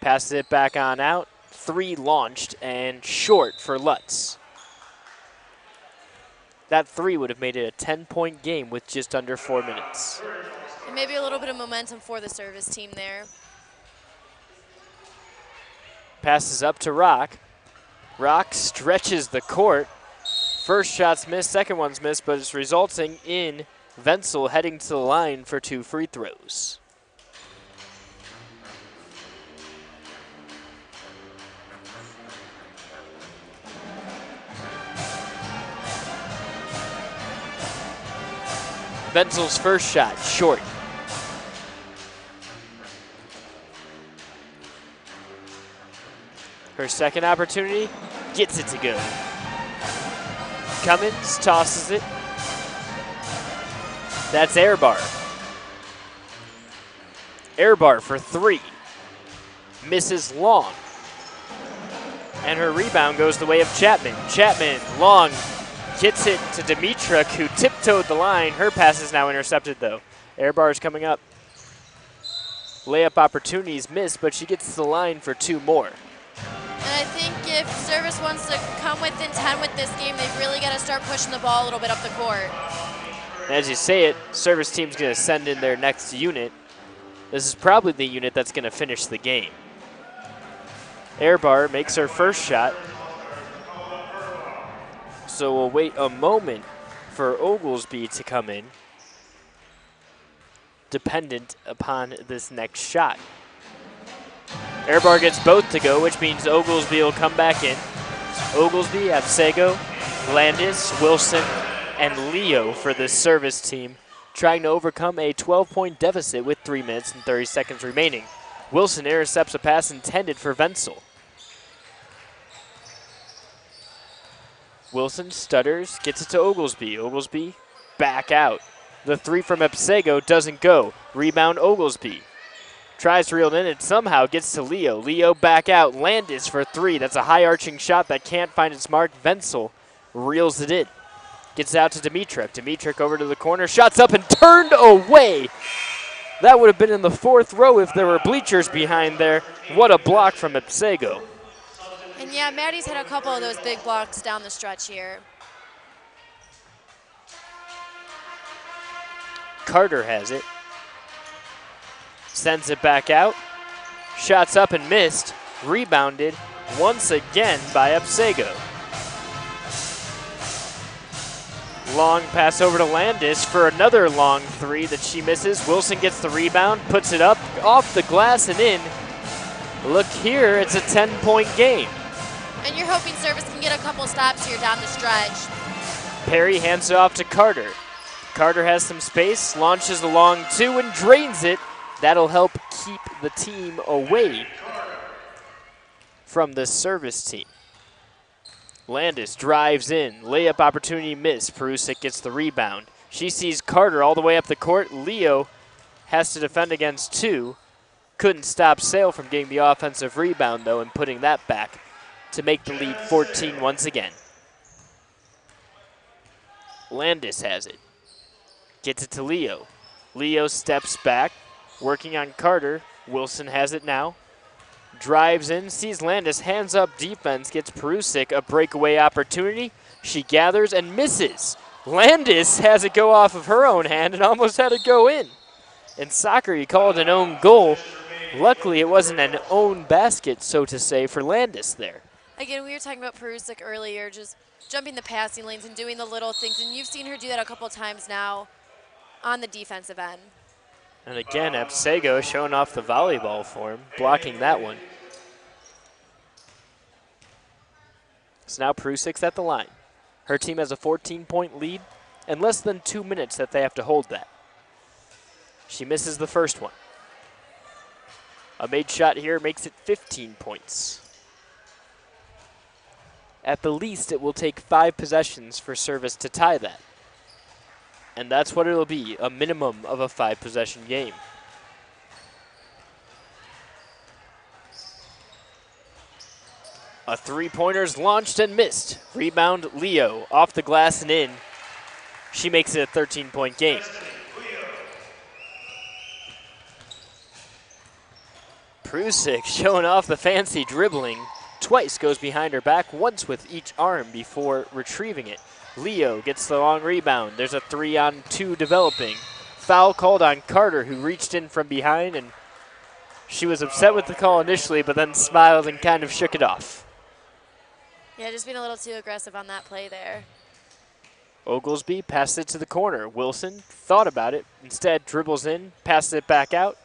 Passes it back on out. 3 launched and short for Lutz. That 3 would have made it a 10-point game with just under 4 minutes. And maybe a little bit of momentum for the service team there. Passes up to Rock. Rock stretches the court. First shot's missed, second one's missed, but it's resulting in Wenzel heading to the line for 2 free throws. Wenzel's first shot, short. Her second opportunity, gets it to go. Cummins tosses it. That's Airbar. Airbar for 3. Misses long. And her rebound goes the way of Chapman. Chapman, long, gets it to Dimitruk, who tiptoed the line. Her pass is now intercepted, though. Airbar is coming up. Layup opportunities missed, but she gets to the line for 2 more. And I think if service wants to come within 10 with this game, they've really got to start pushing the ball a little bit up the court. And as you say it, service team's going to send in their next unit. This is probably the unit that's going to finish the game. Airbar makes her first shot. So we'll wait a moment for Oglesby to come in, dependent upon this next shot. Airbar gets both to go, which means Oglesby will come back in. Oglesby, Absego, Landis, Wilson, and Leo for this service team, trying to overcome a 12-point deficit with 3 minutes and 30 seconds remaining. Wilson intercepts a pass intended for Wenzel. Wilson stutters, gets it to Oglesby. Oglesby back out. The 3 from Absego doesn't go. Rebound Oglesby. Tries to reel it in and somehow gets to Leo. Leo back out. Landis for 3. That's a high arching shot that can't find its mark. Wenzel reels it in. Gets out to Dimitruk. Dimitruk over to the corner. Shots up and turned away That would have been in the 4th row if there were bleachers behind there. What a block from Ipsego. And yeah, Maddie's had a couple of those big blocks down the stretch here. Carter has it. Sends it back out. Shots up and missed. Rebounded once again by Ipsego. Long pass over to Landis for another long 3 that she misses. Wilson gets the rebound, puts it up, off the glass and in. Look here, it's a 10-point game. And you're hoping service can get a couple stops here down the stretch. Perry hands it off to Carter. Carter has some space, launches a long 2 and drains it. That'll help keep the team away from the service team. Landis drives in, layup opportunity missed. Perusic gets the rebound. She sees Carter all the way up the court. Leo has to defend against 2. Couldn't stop Sale from getting the offensive rebound though and putting that back to make the lead 14 once again. Landis has it. Gets it to Leo. Leo steps back, working on Carter. Wilson has it now. Drives in, sees Landis, hands up defense, gets Perusic a breakaway opportunity. She gathers and misses. Landis has it go off of her own hand and almost had it go in. In soccer, you call it an own goal. Luckily, it wasn't an own basket, so to say, for Landis there. Again, we were talking about Perusic earlier, just jumping the passing lanes and doing the little things, and you've seen her do that a couple times now on the defensive end. And again, Ipsego showing off the volleyball form, blocking that one. So now Perusic's at the line. Her team has a 14-point lead and less than 2 minutes that they have to hold that. She misses the first one. A made shot here makes it 15 points. At the least, it will take 5 possessions for service to tie that. And that's what it'll be, a minimum of a 5-possession game. A 3-pointer's launched and missed. Rebound, Leo, off the glass and in. She makes it a 13-point game. Perusic showing off the fancy dribbling. Twice goes behind her back, once with each arm before retrieving it. Leo gets the long rebound. There's a 3-on-2 developing. Foul called on Carter, who reached in from behind, and she was upset with the call initially, but then smiled and kind of shook it off. Yeah, just being a little too aggressive on that play there. Oglesby passed it to the corner. Wilson thought about it, instead dribbles in, passes it back out.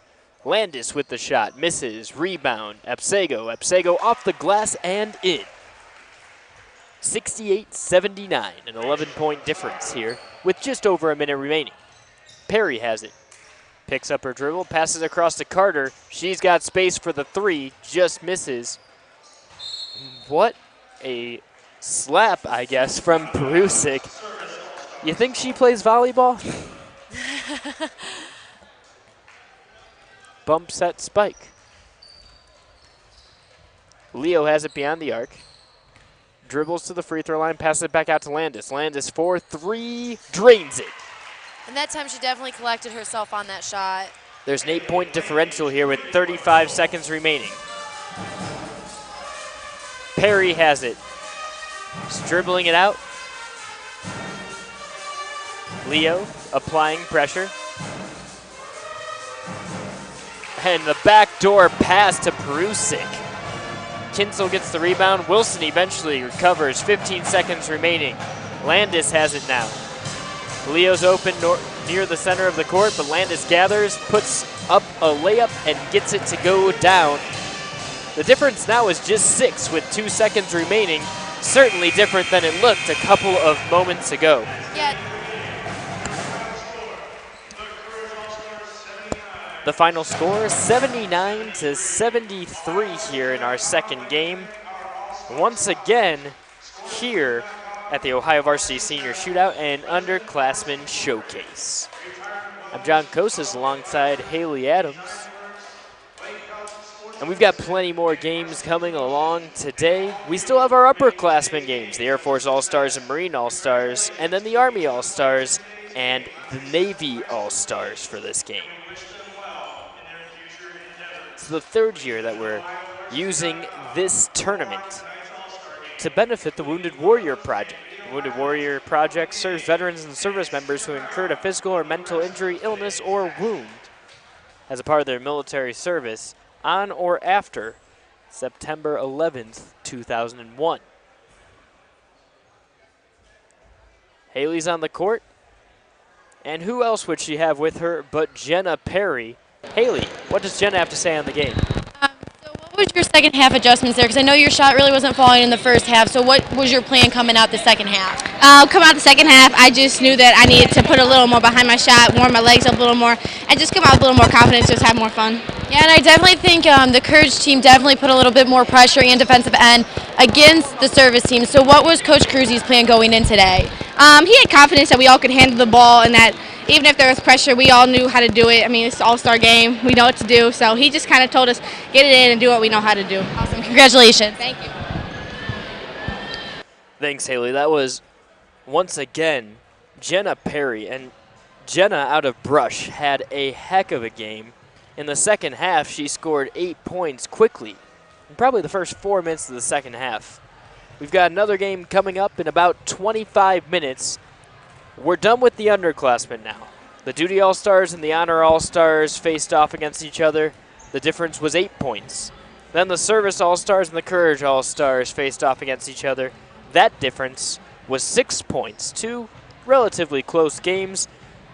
Landis with the shot, misses, rebound, Ipsego off the glass and in. 68-79, an 11-point difference here with just over a minute remaining. Perry has it. Picks up her dribble, passes across to Carter. She's got space for the 3, just misses. What a slap, I guess, from Perusic. You think she plays volleyball? Bump set spike. Leo has it beyond the arc. Dribbles to the free throw line, passes it back out to Landis. Landis for 3, drains it. And that time she definitely collected herself on that shot. There's an 8-point differential here with 35 seconds remaining. Perry has it. She's dribbling it out. Leo applying pressure. And the backdoor pass to Perusic. Kinsel gets the rebound. Wilson eventually recovers. 15 seconds remaining. Landis has it now. Leo's open near the center of the court, but Landis gathers, puts up a layup, and gets it to go down. The difference now is just 6 with 2 seconds remaining. Certainly different than it looked a couple of moments ago. Yeah. The final score, 79-73 here in our second game. Once again, here at the Ohio Varsity Senior Shootout and Underclassmen Showcase. I'm John Kosas alongside Haley Adams. And we've got plenty more games coming along today. We still have our upperclassmen games, the Air Force All-Stars and Marine All-Stars, and then the Army All-Stars and the Navy All-Stars for this game. It's the third year that we're using this tournament to benefit the Wounded Warrior Project. The Wounded Warrior Project serves veterans and service members who incurred a physical or mental injury, illness, or wound as a part of their military service on or after September 11th, 2001. Haley's on the court. And who else would she have with her but Jenna Perry? Haley, what does Jenna have to say on the game? So what was your second half adjustments there? Because I know your shot really wasn't falling in the first half. So what was your plan coming out the second half? Come out the second half, I just knew that I needed to put a little more behind my shot, warm my legs up a little more, and just come out with a little more confidence, just have more fun. Yeah, and I definitely think the Courage team definitely put a little bit more pressure and defensive end against the service team. So what was Coach Cruzy's plan going in today? He had confidence that we all could handle the ball and that even if there was pressure, we all knew how to do it. I mean, it's an all-star game. We know what to do. So he just kind of told us, get it in and do what we know how to do. Awesome. Congratulations. Thank you. Thanks, Haley. That was, once again, Jenna Perry. And Jenna, out of Brush, had a heck of a game. In the second half, she scored 8 points quickly, in probably the first 4 minutes of the second half. We've got another game coming up in about 25 minutes. We're done with the underclassmen now. The Duty All-Stars and the Honor All-Stars faced off against each other. The difference was 8 points. Then the Service All-Stars and the Courage All-Stars faced off against each other. That difference was 6 points. Two relatively close games.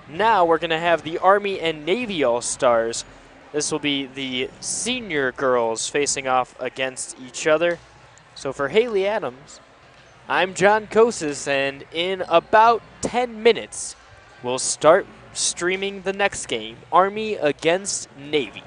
Now we're going to have the Army and Navy All-Stars. This will be the senior girls facing off against each other. So for Haley Adams, I'm John Kosis, and in about 10 minutes, we'll start streaming the next game, Army against Navy.